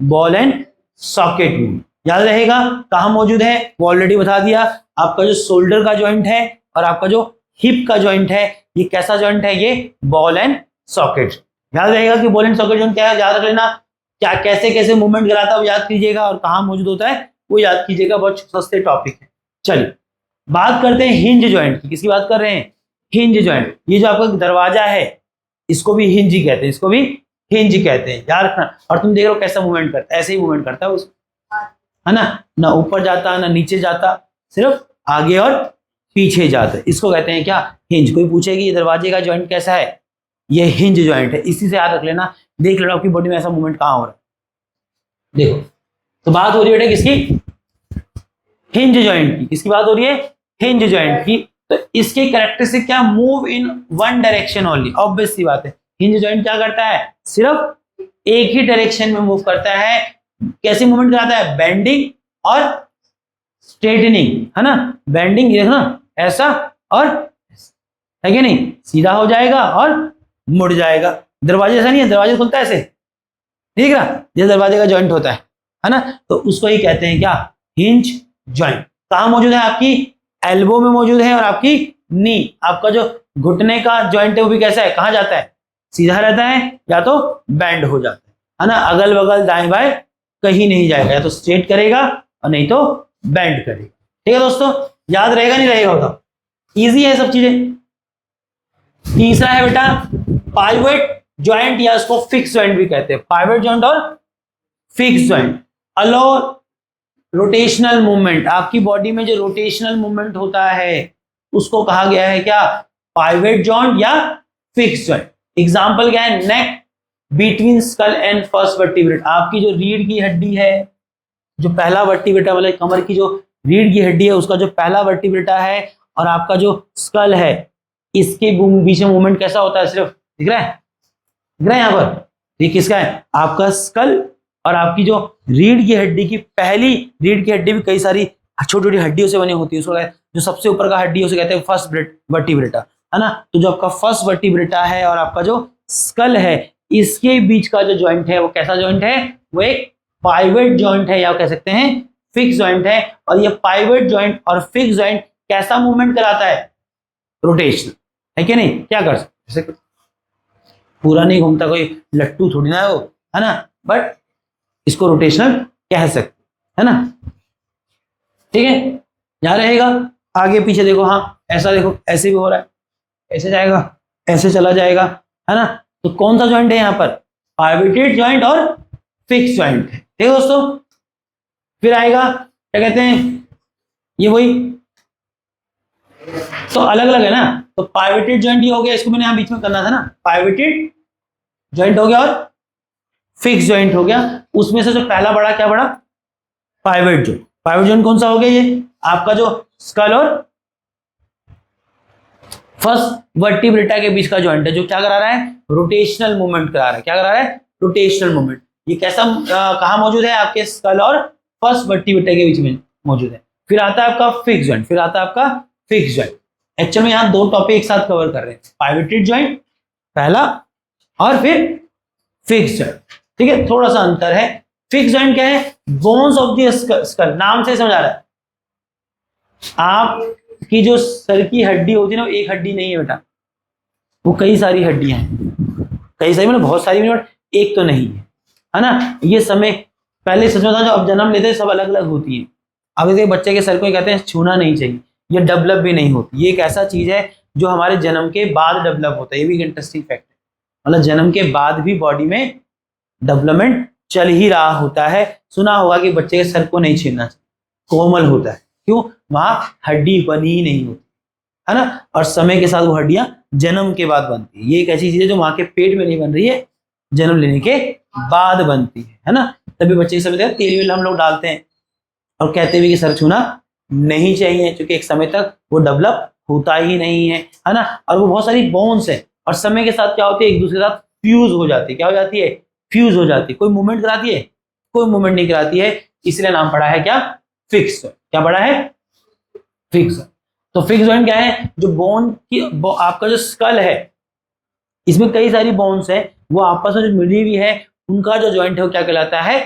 Speaker 1: बॉल एंड सॉकेट मूवमेंट। याद रहेगा कहां मौजूद है, वो ऑलरेडी बता दिया। आपका जो शोल्डर का जॉइंट है और आपका जो हिप का जॉइंट है, ये कैसा जॉइंट है, ये बॉल एंड सॉकेट। याद रहेगा कि बॉल एंड सॉकेट जॉइंट क्या है, याद रख लेना। क्या कैसे कैसे मूवमेंट कराता है वो याद कीजिएगा, और कहां मौजूद होता है वो याद कीजिएगा, बहुत सस्ते टॉपिक है। चलिए बात करते हैं हिंज जॉइंट की। किसकी बात कर रहे हैं, हिंज जॉइंट। ये जो आपका दरवाजा है इसको भी हिंज ही कहते हैं, इसको भी हिंज कहते हैं, याद रखना। और तुम देख रहे हो कैसा मूवमेंट करता है, ऐसे ही मूवमेंट करता है उसको, है ना ऊपर जाता ना नीचे जाता, सिर्फ आगे और पीछे जाता है। इसको कहते हैं क्या, हिंज। कोई पूछेगी ये दरवाजे का जॉइंट कैसा है, ये हिंज जॉइंट है। इसी से याद रख लेना, देख लेना आपकी बॉडी में ऐसा मूवमेंट कहां हो रहा है। देखो तो बात हो रही है बेटा किसकी, हिंज जॉइंट की। किसकी बात हो रही है, हिंज जॉइंट की। तो इसके कैरेक्टरिस्टिक क्या, move in one direction only. Obvious सी बात है, हिंज जॉइंट क्या करता है, सिर्फ एक ही डायरेक्शन में मूव करता है। कैसे मूवमेंट कराता है, बेंडिंग और स्ट्रेटनिंग, है ना। बेंडिंग देखना ऐसा और है कि नहीं, सीधा हो जाएगा और मुड़ जाएगा। दरवाजे ऐसा नहीं है, दरवाजे खुलता है ऐसे, ठीक है ना, ये दरवाजे का जॉइंट होता है ना। तो उसको ही कहते हैं क्या, हिंज जॉइंट। कहां मौजूद है, आपकी एल्बो में मौजूद है और आपकी नी, आपका जो घुटने का जॉइंट है वो भी कैसा है, कहां जाता है, सीधा रहता है या तो बेंड हो जाता है ना। अगल बगल दाएं बाएं कहीं नहीं जाएगा, या तो स्ट्रेट करेगा और नहीं तो बेंड करेगा। ठीक है दोस्तों, याद रहेगा नहीं रहेगा, होता इजी है सब चीजें। तीसरा है बेटा पाइवट जॉइंट, या इसको फिक्स जॉइंट भी कहते हैं। पाइवट जॉइंट और फिक्स जॉइंट अलो रोटेशनल मूवमेंट। आपकी बॉडी में जो रोटेशनल मूवमेंट होता है उसको कहा गया है क्या, पाइवट जॉइंट या फिक्स जॉइंट। एग्जांपल क्या है, neck between skull and first vertebrate. आपकी जो रीढ़ की हड्डी है, जो पहला वर्टिब्रेटा वाले कमर की जो रीढ़ की हड्डी है उसका जो पहला वर्टिब्रेटा है, और आपका जो स्कल है इसके बीच में मूवमेंट कैसा होता है, सिर्फ दिख रहा है, दिख रहा है यहाँ पर, ये किसका है, आपका स्कल। और आपकी जो रीढ़ की हड्डी की पहली रीढ़ की हड्डी भी कई सारी छोटी छोटी हड्डियों से बनी होती है, उसको जो सबसे ऊपर का हड्डी है उसे कहते हैं फर्स्ट वर्टिब्रेटा, है ना। तो जो आपका फर्स्ट वर्टिब्रेटा है और आपका जो स्कल है इसके बीच का जो जॉइंट है वो कैसा जॉइंट है, वो एक पाइवट जॉइंट है, या कह सकते हैं फिक्स जॉइंट है। और ये पाइवट जॉइंट और फिक्स जॉइंट कैसा मूवमेंट कराता है, रोटेशन, है कि नहीं। क्या कर सकते, पूरा नहीं घूमता, कोई लट्टू थोड़ी ना है वो, है ना, बट इसको रोटेशनल कह सकते, है ना। ठीक है, यहाँ रहेगा, आगे पीछे देखो, हाँ ऐसा देखो, ऐसे भी हो रहा है, ऐसे जाएगा, ऐसे चला जाएगा, है ना। तो कौन सा ज्वाइंट है यहाँ पर, पाइवोटेड ज्वाइंट और फिक्स ज्वाइंट है। ठीक है दोस्तों, फिर आएगा क्या कहते हैं, ये वही, तो अलग अलग है ना, तो पाइवोटेड ज्वाइंट ये हो गया, इसको मैंने यहाँ बीच में करना था ना, पाइवोटेड ज्वाइंट हो गया और फिक्स ज्वाइंट हो गया। उसमें से जो पहला बड़ा क्या बड़ा, पाइवोट ज्वाइंट। पाइवोट ज्वाइंट कौन सा हो गया, ये आपका जो स्कल और फर्स्ट वर्टिब्रेटा के बीच का ज्वाइंट है, जो क्या करा रहा है, रोटेशनल मूवमेंट करा रहा है। क्या करा रहा है, रोटेशनल मूवमेंट। ये कैसा कहां मौजूद है, आपके स्कल और फर्स्ट वर्टिब्रेटा के बीच में मौजूद है। फिर आता है आपका फिक्स ज्वाइंट, फिर आता है आपका फिक्स ज्वाइंट। एक्चुअल में यहाँ दो टॉपिक एक साथ कवर कर रहे हैं, पाइवोटेड ज्वाइंट पहला और फिर फिक्स ज्वाइंट। ठीक है, थोड़ा सा अंतर है। फिक्स ज्वाइंट क्या है, बोन्स ऑफ द स्कल, नाम से समझ आ रहा है, आपकी जो सर की हड्डी होती है ना, वो एक हड्डी नहीं है बेटा, वो कई सारी हड्डियां हैं, कई सारी मतलब बहुत सारी, बट एक तो नहीं है ना। ये समय पहले सच में था, जो अब जन्म लेते हैं सब अलग अलग होती है। अब देखिए बच्चे के सर को कहते हैं छूना नहीं चाहिए, ये डेवलप भी नहीं होती। ये एक ऐसा चीज है जो हमारे जन्म के बाद डेवलप होता है, ये भी इंटरेस्टिंग फैक्ट है। मतलब जन्म के बाद भी बॉडी में डेवलपमेंट चल ही रहा होता है। सुना होगा कि बच्चे के सर को नहीं छीनना चाहिए, कोमल होता है, क्यों, वहां हड्डी बनी ही नहीं होती, है ना। और समय के साथ वो हड्डियां जन्म के बाद बनती है। ये एक ऐसी चीज है जो वहां के पेट में नहीं बन रही है, जन्म लेने के बाद बनती है ना। तभी बच्चे के समय तेल वेल हम लोग डालते हैं और कहते भी कि सर छूना नहीं चाहिए, क्योंकि एक समय तक वो डेवलप होता ही नहीं है ना। और वो बहुत सारी बोन्स है, और समय के साथ क्या होती है, एक दूसरे के साथ फ्यूज हो जाती है। क्या हो जाती है, फ्यूज हो जाती है। कोई मूवमेंट कराती है, कोई मूवमेंट नहीं कराती है, इसलिए नाम पड़ा है क्या, फिक्स। क्या पड़ा है, फिक्स। तो फिक्स ज्वाइंट क्या है, जो बोन की आपका जो स्कल है, इसमें कई सारी बोन्स है, वो आपस में जो मिली हुई है, उनका जो ज्वाइंट है वो क्या कहलाता है,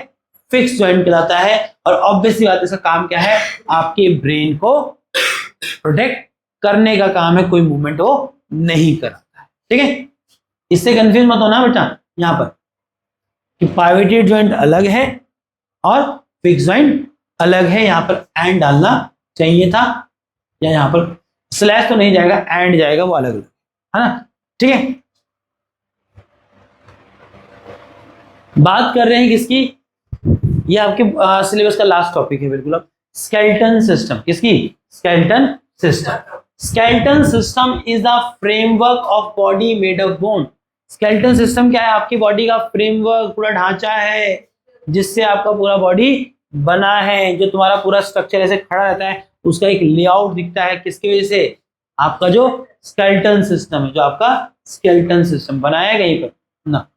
Speaker 1: फिक्स ज्वाइंट कहलाता है। और ऑब्वियसली बात, इसका काम क्या है, आपके ब्रेन को प्रोटेक्ट करने का काम है, कोई मूवमेंट वो नहीं कराता है। ठीक है, इससे कंफ्यूज मत होना बेटा यहां पर कि पाइवोटेड ज्वाइंट अलग है और फिक्स ज्वाइंट अलग है। यहां पर एंड डालना चाहिए था, या यहां पर स्लैश तो नहीं जाएगा, एंड जाएगा, वो अलग अलग है ना। ठीक है, बात कर रहे हैं किसकी, ये आपके सिलेबस का लास्ट टॉपिक है बिल्कुल। अब स्केलेटन सिस्टम, किसकी, skeleton system. Skeleton system is the framework of body made of bone. Skeleton system क्या है, आपकी बॉडी का फ्रेमवर्क, पूरा ढांचा है जिससे आपका पूरा बॉडी बना है। जो तुम्हारा पूरा स्ट्रक्चर ऐसे खड़ा रहता है, उसका एक लेआउट दिखता है, किसकी वजह से, आपका जो स्केलेटन सिस्टम है, जो आपका स्केलेटन सिस्टम बनाया कहीं पर ना,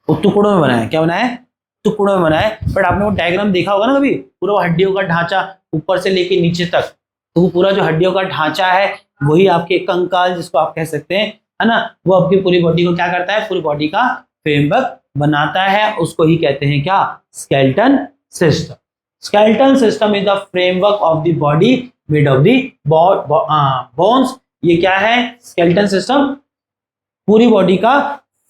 Speaker 1: वो टुकड़ों में बनाया। क्या बनाया है, टुकड़ों में बनाया है। बट आपने वो डायग्राम देखा होगा ना कभी, पूरा हड्डियों का ढांचा ऊपर से लेके नीचे तक, तो वो पूरा जो हड्डियों का ढांचा है, वही आपके कंकाल जिसको आप कह सकते हैं, है ना, वो आपकी पूरी बॉडी को क्या करता है, पूरी बॉडी का फ्रेमवर्क बनाता है। उसको ही कहते हैं क्या, skeleton system. Skeleton system is the framework of the body made of the bones. ये क्या है, स्केलेटन सिस्टम पूरी बॉडी का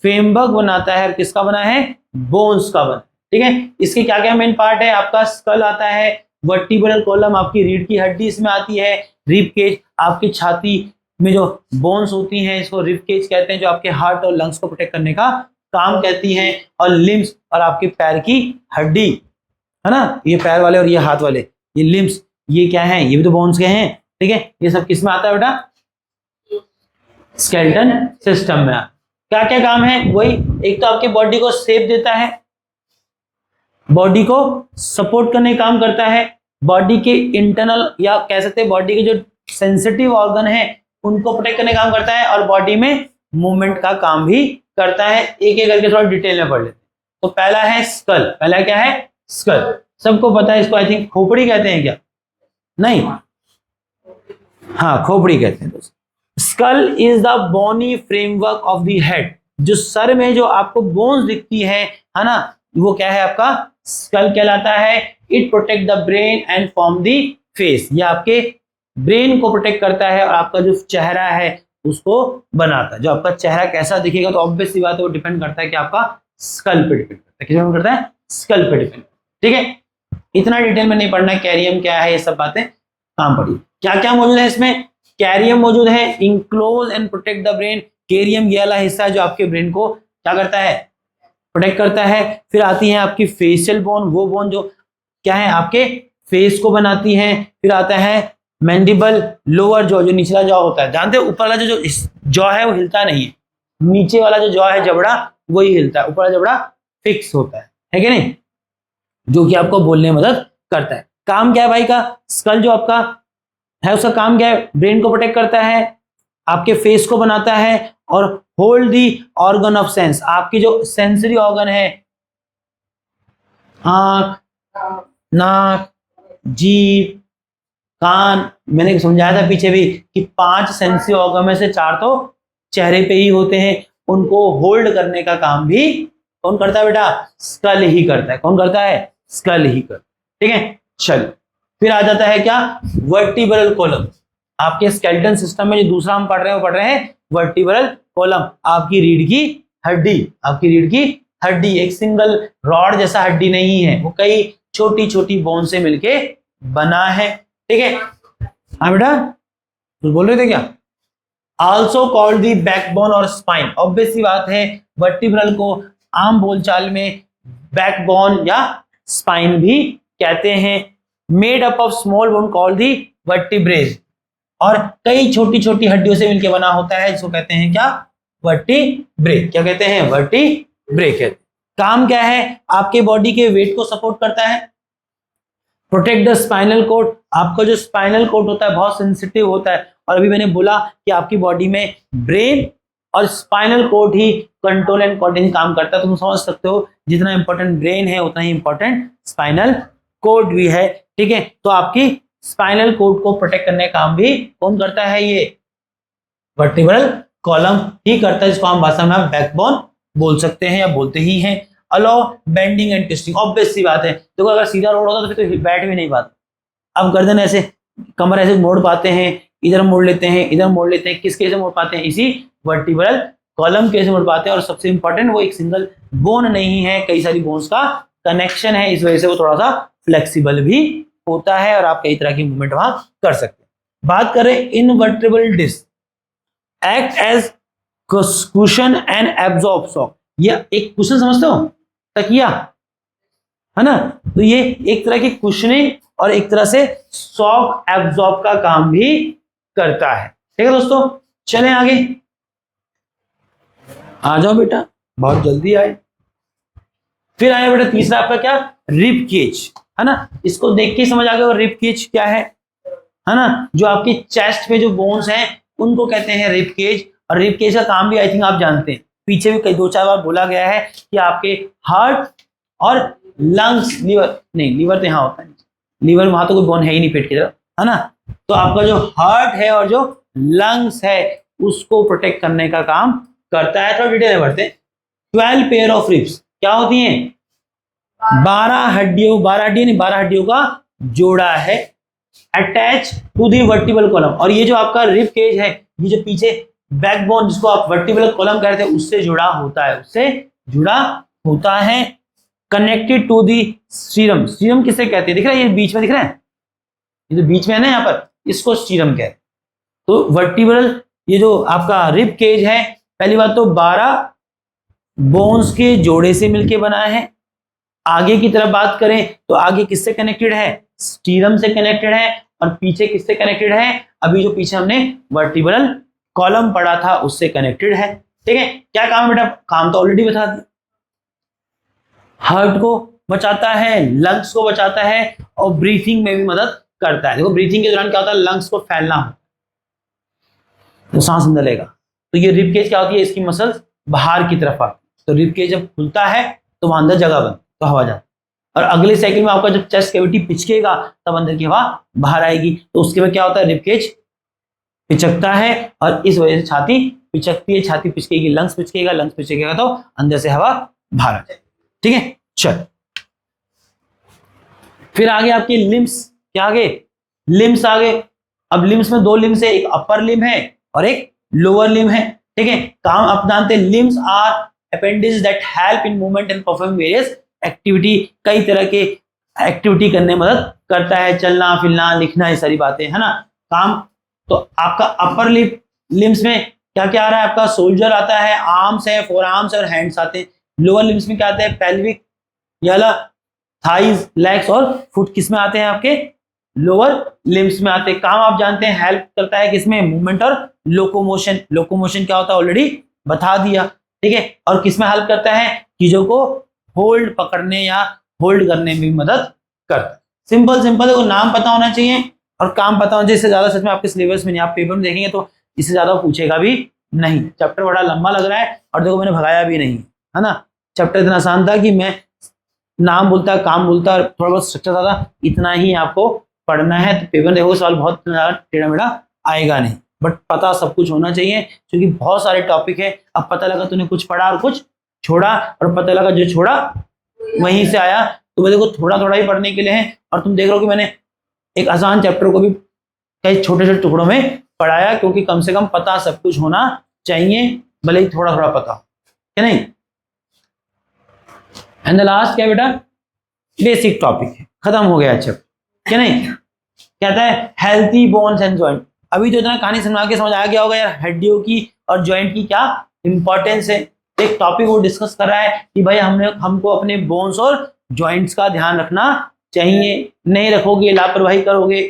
Speaker 1: फ्रेमवर्क बनाता है। किसका बना है, बोन्स का बना। ठीक है, इसके क्या क्या मेन पार्ट है, आपका स्कल आता है, वर्टिब्रल कॉलम आपकी रीढ़ की हड्डी इसमें आती है, रिब केज आपकी छाती में जो बोन्स होती हैं, इसको रिब केज कहते हैं, जो आपके हार्ट और लंग्स को प्रोटेक्ट करने का काम करती हैं। और लिम्स, और आपके पैर की हड्डी, है ना, ये पैर वाले और ये हाथ वाले, ये लिम्स, ये क्या है, ये भी तो बोन्स के हैं। ठीक है, ये सब किस में आता है बेटा, स्केलेटन सिस्टम में। क्या क्या काम है, वही, एक तो आपकी बॉडी को शेप देता है, बॉडी को सपोर्ट करने का काम करता है, बॉडी के इंटरनल या कह सकते हैं बॉडी के जो सेंसिटिव ऑर्गन है उनको प्रोटेक्ट करने का काम करता है, और बॉडी में मूवमेंट का काम भी करता है। एक एक करके थोड़ा डिटेल में पढ़ लेते हैं। तो पहला है स्कल। पहला क्या है, स्कल। सबको पता है इसको, आई थिंक खोपड़ी कहते हैं क्या, नहीं, हाँ खोपड़ी कहते हैं दोस्तों। Skull is the bony framework of the head. जो सर में जो आपको बोन्स दिखती है ना, वो क्या है, आपका स्कल कहलाता है। It protect the brain and form the face. ये आपके ब्रेन को प्रोटेक्ट करता है, और आपका जो चेहरा है उसको बनाता है। जो आपका चेहरा कैसा दिखेगा तो ऑब्वियस सी बात है वो डिपेंड करता है कि आपका स्कल पे डिपेंड करता है, किस पे करता है, स्कल पे डिपेंड। ठीक है, इतना डिटेल में नहीं पढ़ना है, कैरियम क्या है ये सब बातें काम पड़ी। क्या क्या मौजूद है इसमें, कैरियम मौजूद है, enclose and protect the brain. Cranium ये वाला हिस्सा है जो आपके ब्रेन को क्या करता है, प्रोटेक्ट करता है। फिर आती है आपकी फेशियल बोन, वो बोन जो क्या है आपके फेस को बनाती है। फिर आता है मैंडिबल, लोअर जॉ जो निचला जॉ होता है, जानते हो ऊपर वाला जो जॉ है वो हिलता नहीं है, नीचे वाला जो जॉ है जबड़ा वही हिलता है, ऊपर वाला जबड़ा फिक्स होता है कि नहीं, जो कि आपको बोलने में मदद करता है। काम क्या है भाई का, स्कल जो आपका है उसका काम क्या है, ब्रेन को प्रोटेक्ट करता है, आपके फेस को बनाता है और hold the organ of sense, आपकी जो सेंसरी ऑर्गन है, आंख, नाक, जीभ, कान, मैंने समझाया था पीछे भी कि 5 सेंसरी ऑर्गन में से 4 तो चेहरे पे ही होते हैं, उनको होल्ड करने का काम भी कौन करता है बेटा, स्कल ही करता है। कौन करता है, स्कल ही करता है। ठीक है, चल फिर आ जाता है क्या, वर्टिब्रल कॉलम। आपके स्केलेटन सिस्टम में जो दूसरा हम पढ़ रहे हैं वो पढ़ रहे हैं वर्टिब्रल कॉलम, आपकी रीढ़ की हड्डी। आपकी रीढ़ की हड्डी एक सिंगल रॉड जैसा हड्डी नहीं है, वो कई छोटी छोटी बोन से मिलके बना है। ठीक है, हाँ बेटा कुछ बोल रहे थे क्या, आल्सो कॉल्ड दी बैकबोन और स्पाइन। ऑब्वियस सी बात है वर्टिब्रल को आम बोलचाल में बैकबोन या स्पाइन भी कहते हैं। Made up of small bone called the vertebrae, और कई छोटी छोटी हड्डियों से मिलकर बना होता है, जिसको कहते हैं क्या, वर्टिब्रे। क्या कहते हैं, वर्टिब्रे कहते हैं। काम क्या है, आपके बॉडी के वेट को सपोर्ट करता है, प्रोटेक्ट द स्पाइनल कॉर्ड। आपका जो स्पाइनल कॉर्ड होता है बहुत सेंसिटिव होता है, और अभी मैंने बोला कि आपकी बॉडी में ब्रेन और स्पाइनल कॉर्ड ही कंट्रोल एंड कोऑर्डिनेशन काम करता है। तो तुम समझ सकते हो जितना इंपॉर्टेंट ब्रेन है उतना ही इंपॉर्टेंट स्पाइनल कॉर्ड भी है। ठीक है, तो आपकी स्पाइनल कॉर्ड को प्रोटेक्ट करने का काम भी कौन करता है, ये वर्टिब्रल कॉलम ही करता है, जिसको हम भाषा में बैकबोन बोल सकते हैं या बोलते ही हैं। अलो बेंडिंग एंड ट्विस्टिंग, ऑब्वियस सी बात है, देखो अगर सीधा रोड होता तो फिर तो बैठ भी नहीं पाता। अब गर्दन ऐसे, कमर ऐसे मोड़ पाते हैं, इधर मोड़ लेते हैं, इधर मोड़ लेते हैं, किस कैसे मोड़ पाते हैं, इसी वर्टिब्रल कॉलम कैसे मोड़ पाते हैं। और सबसे इंपॉर्टेंट वो एक सिंगल बोन नहीं है, कई सारी बोन्स का कनेक्शन है, इस वजह से वो थोड़ा सा फ्लेक्सिबल भी होता है और आप कई तरह की मूवमेंट वहां कर सकते हैं। बात करें intervertebral disc, act as cushion and absorb shock. ये एक कुशन समझते हो, तकिया है ना, तो ये एक तरह की कुशनिंग और एक तरह से शॉक एब्जॉर्ब का काम भी करता है। ठीक है दोस्तों, चलें आगे, आ जाओ बेटा, बहुत जल्दी आए। फिर आया बेटा तीसरा आपका क्या, रिब केज, है ना। इसको देख के समझ आ गया रिब केज क्या है ना। जो आपकी चेस्ट पे जो बोन्स हैं उनको कहते हैं रिब केज। और रिब केज का काम भी आई थिंक आप जानते हैं, पीछे भी कई 2-4 बार बोला गया है कि आपके हार्ट और लंग्स, लीवर नहीं, लीवर तो यहाँ होता है, लीवर वहां तो कोई बोन है ही नहीं पेट की तरफ, है ना। तो आपका जो हार्ट है और जो लंग्स है उसको प्रोटेक्ट करने का काम करता है। थोड़ा डिटेल में बढ़ते हैं। 12 पेयर ऑफ रिब्स क्या होती हैं, 12 हड्डियों, 12 हड्डियों का जोड़ा है, attach to the vertebral column. और ये जो आपका रिब केज है, ये जो पीछे बैकबोन जिसको आप वर्टिब्रल कॉलम कहते हैं उससे जुड़ा होता है, उससे जुड़ा होता है। कनेक्टेड टू दी स्टीरम, स्टीरम किसे कहते हैं, दिख रहा है ये बीच में दिख रहा है, ये जो बीच में है ना यहाँ पर, इसको स्टीरम कहते हैं। तो वर्टिब्रल ये जो आपका रिब केज है, पहली बात तो 12 बोन्स के जोड़े से मिलके बना है। आगे की तरफ बात करें तो आगे किससे कनेक्टेड है, स्टीरम से कनेक्टेड है, और पीछे किससे कनेक्टेड है, अभी जो पीछे हमने वर्टिब्रल कॉलम पढ़ा था उससे कनेक्टेड है। ठीक है, क्या काम है बेटा, काम तो ऑलरेडी बता दिया, हार्ट को बचाता है, लंग्स को बचाता है और ब्रीथिंग में भी मदद करता है। देखो ब्रीथिंग के दौरान क्या होता है, लंग्स को फैलना हो तो सांस अंदर लेगा, तो ये रिब केज क्या होती है, इसकी मसल्स बाहर की तरफ आती है, तो रिब केज जब खुलता है तो वहां अंदर जगह बनती तो हवा जाती, और अगले साइकिल में आपका जब चेस्ट कैविटी पिचकेगा तब अंदर की हवा बाहर आएगी, तो उसके बाद क्या होता है, रिब केज पिचकता है और इस वजह से छाती पिचकती है, छाती पिचकेगी, लंग्स पिचकेगा, लंग्स पिचकेगा तो अंदर से हवा बाहर आ जाएगी। ठीक है, चल फिर आगे आपकी लिम्स, क्या आगे, लिम्स आगे। अब लिम्स में 2 लिम्स है, एक अपर लिम है और एक लोअर लिम्ब है, ठीक है। काम आप जानते हैं, limbs are appendages that help in movement and performing various activity, कई तरह के एक्टिविटी करने में मदद करता है, चलना फिरना लिखना, ये सारी बातें है ना काम। तो आपका अपर लिम्स में क्या क्या आ रहा है, आपका सोल्जर आता है, आर्म्स है, फोर आर्म्स और हैंड्स आते हैं। लोअर लिम्स में क्या आते हैं, पेल्विक याला, थाइज, लेग्स और फुट किस में आते हैं, आपके लोअर लिम्स में आते हैं। काम आप जानते हैं हेल्प करता है किसमें, मूवमेंट और लोकोमोशन। लोकोमोशन क्या होता है ऑलरेडी बता दिया, ठीक है। और किसमें हेल्प करता है, चीजों को होल्ड पकड़ने या होल्ड करने में भी मदद करता है। सिंपल सिंपल को नाम पता होना चाहिए और काम पता होना चाहिए। इससे ज्यादा सच में आपके सिलेबस में नहीं, आप पेपर में देखेंगे तो इससे ज्यादा पूछेगा भी नहीं। चैप्टर बड़ा लंबा लग रहा है और देखो मैंने भगाया भी नहीं, है ना। चैप्टर इतना आसान था कि मैं नाम बोलता, काम बोलता, थोड़ा बहुत स्ट्रक्चर था, इतना ही आपको पढ़ना है। तो पेपर देखो सवाल बहुत टेढ़ा मेढ़ा आएगा नहीं, बट पता सब कुछ होना चाहिए क्योंकि बहुत सारे टॉपिक है। अब पता लगा तूने कुछ पढ़ा और कुछ छोड़ा, और पता लगा जो छोड़ा वहीं से आया, तो मैं देखो थोड़ा थोड़ा ही पढ़ने के लिए है। और तुम देख रहे हो कि मैंने एक आसान चैप्टर को भी कई छोटे छोटे टुकड़ों में पढ़ाया, क्योंकि कम से कम पता सब कुछ होना चाहिए, भले ही थोड़ा थोड़ा पता, है नहीं। एंड द लास्ट क्या बेटा, बेसिक टॉपिक है, खत्म हो गया चैप्टर, क्या नहीं। कहता है हेल्थी बोन्स एंड जॉइंट। अभी तो इतना कहानी समझा के समझ आ गया होगा यार हड्डियों की और जॉइंट की क्या इंपॉर्टेंस है। एक टॉपिक वो डिस्कस कर रहा है कि भाई हमको अपने बोन्स और जॉइंट्स का ध्यान रखना चाहिए, नहीं रखोगे लापरवाही करोगे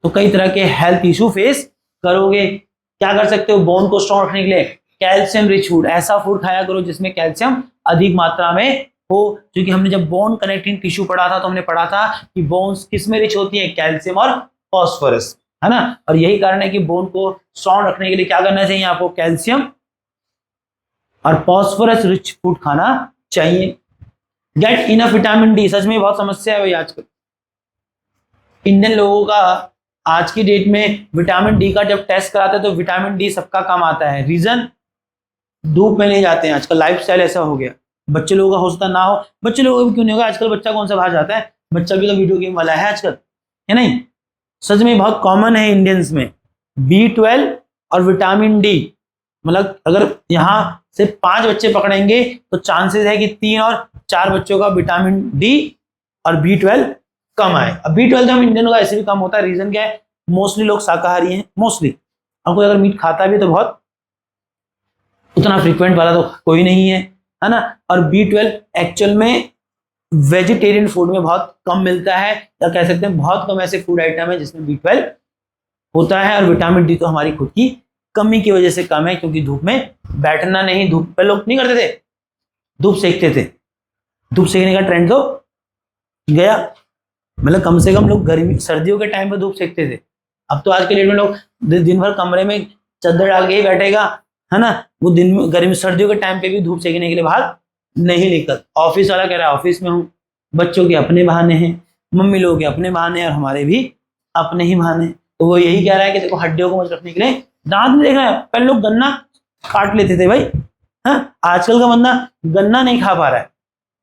Speaker 1: तो कई तरह के हेल्थ इशू फेस करोगे। क्या कर सकते हो बोन को स्ट्रॉन्ग रखने के लिए, कैल्शियम रिच फूड, ऐसा फूड खाया करो जिसमें कैल्शियम अधिक मात्रा में हो। क्योंकि हमने जब बोन कनेक्टिंग टिश्यू पढ़ा था तो हमने पढ़ा था कि बोन्स किसमें रिच होती है, कैल्शियम और फॉस्फोरस, है ना। और यही कारण है कि बोन को स्ट्रॉन्ग रखने के लिए क्या करना चाहिए आपको, कैल्शियम और फॉस्फोरस रिच फूड खाना चाहिए। गेट इनफ विटामिन डी, सच में बहुत समस्या है भाई आजकल इंडियन लोगों का। आज की डेट में विटामिन डी का जब टेस्ट कराते हैं तो विटामिन डी सबका कम आता है। रीजन, धूप में नहीं जाते हैं आजकल, लाइफस्टाइल ऐसा हो गया। बच्चे लोगों का हो सकता ना हो, बच्चे लोगों को भी क्यों नहीं होगा, आजकल बच्चा कौन सा बाहर जाता है, बच्चा भी तो वीडियो गेम वाला है आजकल, है नहीं। सच में बहुत कॉमन है इंडियंस में B12 और विटामिन डी। मतलब अगर यहाँ से 5 बच्चे पकड़ेंगे तो चांसेस है कि 3 और 4 बच्चों का विटामिन डी और B12 कम आए। अब B12 तो हम इंडियनों का ऐसे भी कम होता है। रीजन क्या है, मोस्टली लोग शाकाहारी हैं, मोस्टली। और कोई अगर मीट खाता भी तो बहुत उतना फ्रीक्वेंट वाला तो कोई नहीं है ना। और B12 एक्चुअल में वेजिटेरियन फूड में बहुत कम मिलता है, या कह सकते हैं बहुत कम ऐसे फूड आइटम है जिसमें B12 होता है। और विटामिन डी तो हमारी खुद की कमी की वजह से कम है, क्योंकि धूप में बैठना नहीं, धूप पे लोग नहीं करते थे, धूप सेकते थे। धूप सेकने का ट्रेंड तो गया, मतलब कम से कम लोग गर्मी सर्दियों के टाइम पे धूप सेकते थे। अब तो आज के डेट में लोग दिन भर कमरे में चादर डाल के ही बैठेगा, है ना। वो दिन में गर्मी सर्दियों के टाइम पे भी धूप सेकने के लिए बाहर नहीं निकल। ऑफिस वाला कह रहा है ऑफिस में हूँ, बच्चों के अपने बहाने हैं, मम्मी लोगों के अपने बहाने और हमारे भी अपने ही बहाने। तो वो यही कह रहा है कि देखो हड्डियों को मजबूत रखने के लिए दांत नहीं देख रहे हैं। पहले लोग गन्ना काट लेते थे भाई, हाँ। आजकल का बंदा गन्ना नहीं खा पा रहा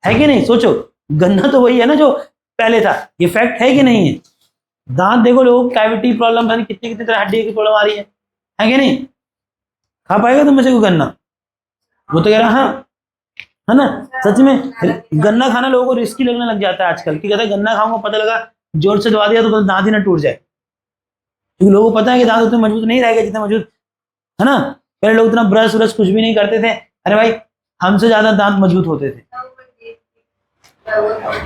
Speaker 1: है कि नहीं। सोचो, गन्ना तो वही है ना जो पहले था, ये फैक्ट है कि नहीं है। दांत देखो, लोग कैविटी प्रॉब्लम था, कितनी कितनी तरह हड्डी की प्रॉब्लम आ रही है कि नहीं। खा पाएगा तुम में से कोई गन्ना? वो तो कह रहा हाँ, है ना। सच में गन्ना खाना लोगों को रिस्की लगने लग जाता है आजकल, कि कहता है गन्ना खाऊंगा, पता लगा जोर से दबा दिया तो दांत ही ना टूट जाए, क्योंकि लोगों को पता है कि दांत उतने मजबूत नहीं रहेगा जितना मजबूत, है ना। पहले लोग इतना ब्रश व्रश कुछ भी नहीं करते थे। अरे भाई हमसे ज्यादा दांत मजबूत होते थे।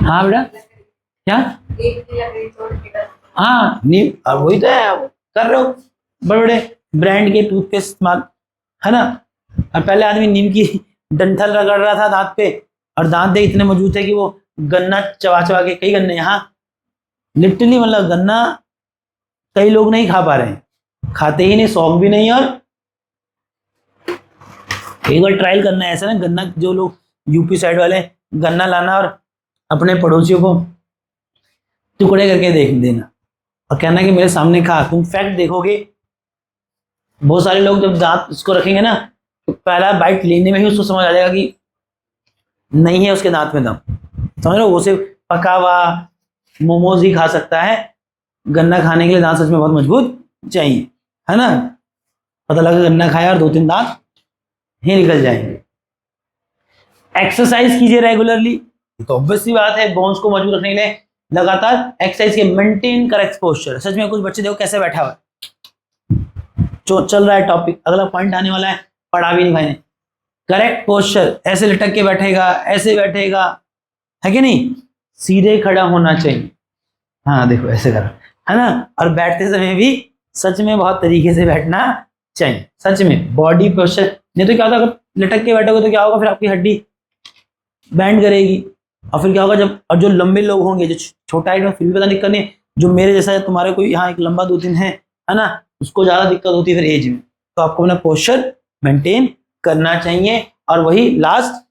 Speaker 1: हाँ बेटा, क्या? हाँ नीम, अब वही तो है, कर रहे हो बड़े बड़े ब्रांड के टूथपेस्ट इस्तेमाल, है ना। और पहले आदमी नीम की डंठल रगड़ रहा था दांत पे, और दांत देख इतने मजबूत है कि वो गन्ना चबा चबा के, कई गन्ने यहाँ लिटरली, मतलब गन्ना कई लोग नहीं खा पा रहे हैं, खाते ही नहीं, शौक भी नहीं। और एक बार ट्रायल करना है ऐसा ना, गन्ना जो लोग यूपी साइड वाले, गन्ना लाना और अपने पड़ोसियों को टुकड़े करके देख देना और कहना कि मेरे सामने खा। तुम फैक्ट देखोगे, बहुत सारे लोग जब दांत उसको रखेंगे ना तो पहला बाइट लेने में ही उसको समझ आ जाएगा कि नहीं है उसके दांत में दम, समझ लो। वो सिर्फ पका हुआ मोमोज ही खा सकता है। गन्ना खाने के लिए दांत सच में बहुत मजबूत चाहिए, है ना। पता लगा गन्ना खाया और 2-3 दांत ही निकल जाएंगे। एक्सरसाइज कीजिए रेगुलरली, तो ऑब्वियस सी बात है बोन्स को मजबूत रखने के लिए लगातार एक्सरसाइज के, मेंटेन करेक्ट पोस्चर। सच में कुछ बच्चे देखो कैसे बैठा हुआ है, जो चल रहा है टॉपिक, अगला पॉइंट आने वाला है, पढ़ा भी नहीं भाई ने। करेक्ट पोस्चर, ऐसे लटक के बैठेगा, ऐसे बैठेगा, है कि नहीं, सीधे खड़ा होना चाहिए। हाँ देखो ऐसे करा, है ना। और बैठते समय भी सच में बहुत तरीके से बैठना चाहिए, सच में बॉडी पोस्चर। नहीं तो क्या होता, अगर लटक के बैठोगे तो क्या होगा, फिर आपकी हड्डी बैंड करेगी, और फिर क्या होगा जब, और जो लंबे लोग होंगे, जो छोटा हाइट में फिर भी पता दिक्कत नहीं, जो मेरे जैसा है, तुम्हारे कोई यहाँ एक लंबा 2-3 है ना, उसको ज्यादा दिक्कत होती है फिर एज में। तो आपको अपना पोस्चर मेंटेन करना चाहिए। और वही लास्ट,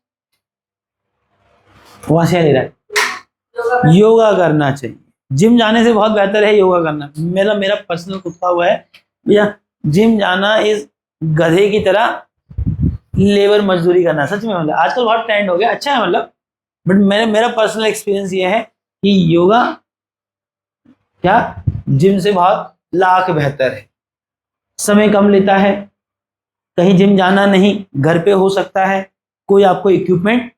Speaker 1: वहां से नहीं रहा, योगा करना चाहिए। जिम जाने से बहुत बेहतर है योगा करना। मेरा पर्सनल कुत्ता हुआ है भैया, जिम जाना इस गधे की तरह लेबर मजदूरी करना, सच में। मतलब आजकल बहुत ट्रेंड हो गया, अच्छा है मतलब, बट मेरा पर्सनल एक्सपीरियंस ये है कि योगा क्या जिम से बहुत लाख बेहतर है। समय कम लेता है, कहीं जिम जाना नहीं, घर पे हो सकता है, कोई आपको इक्विपमेंट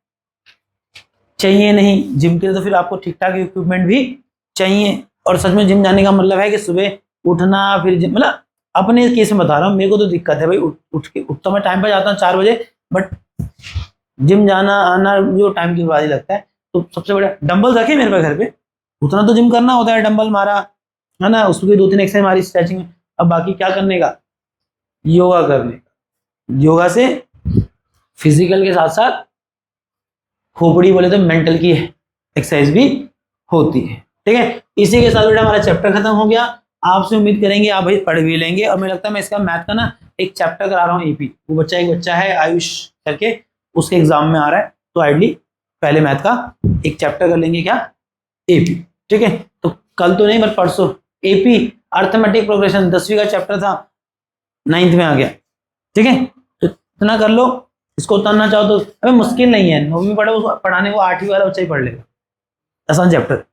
Speaker 1: चाहिए नहीं जिम के लिए, तो फिर आपको ठीक ठाक इक्विपमेंट भी चाहिए। और सच में जिम जाने का मतलब है कि सुबह उठना, फिर जिम, मतलब अपने केस में बता रहा हूँ, मेरे को तो दिक्कत है भाई, उठता मैं टाइम पर जाता हूँ 4 बजे, बट जिम जाना आना जो टाइम की बर्बादी लगता है। तो सबसे बड़ा डंबल रखे मेरे पास घर पे, उतना तो जिम करना होता है, डंबल मारा, है ना, उसकी 2-3 एक्सरसाइज मारी स्ट्रेचिंग। अब बाकी क्या करने का, योगा करने का। योगा से फिजिकल के साथ साथ खोपड़ी बोले तो मेंटल की एक्सरसाइज भी होती है, ठीक है। इसी के साथ बेटा हमारा चैप्टर खत्म हो गया। आपसे उम्मीद करेंगे आप भाई पढ़ भी लेंगे। और मुझे लगता है मैं इसका मैथ का ना एक चैप्टर करा रहा हूँ एपी, वो एक बच्चा है आयुष करके, उसके एग्जाम में आ रहा है, तो आइडली पहले मैथ का एक चैप्टर कर लेंगे, क्या, एपी, ठीक है। तो कल तो नहीं बट परसों एपी अर्थमेटिक प्रोग्रेशन 10वीं का चैप्टर था, 9th में आ गया, ठीक है। तो इतना कर लो, इसको उतारना चाहो तो अबे मुश्किल नहीं है, 9वीं में पढ़े उसको पढ़ाने को 8वीं वाला बच्चा ही पढ़ लेगा, आसान चैप्टर।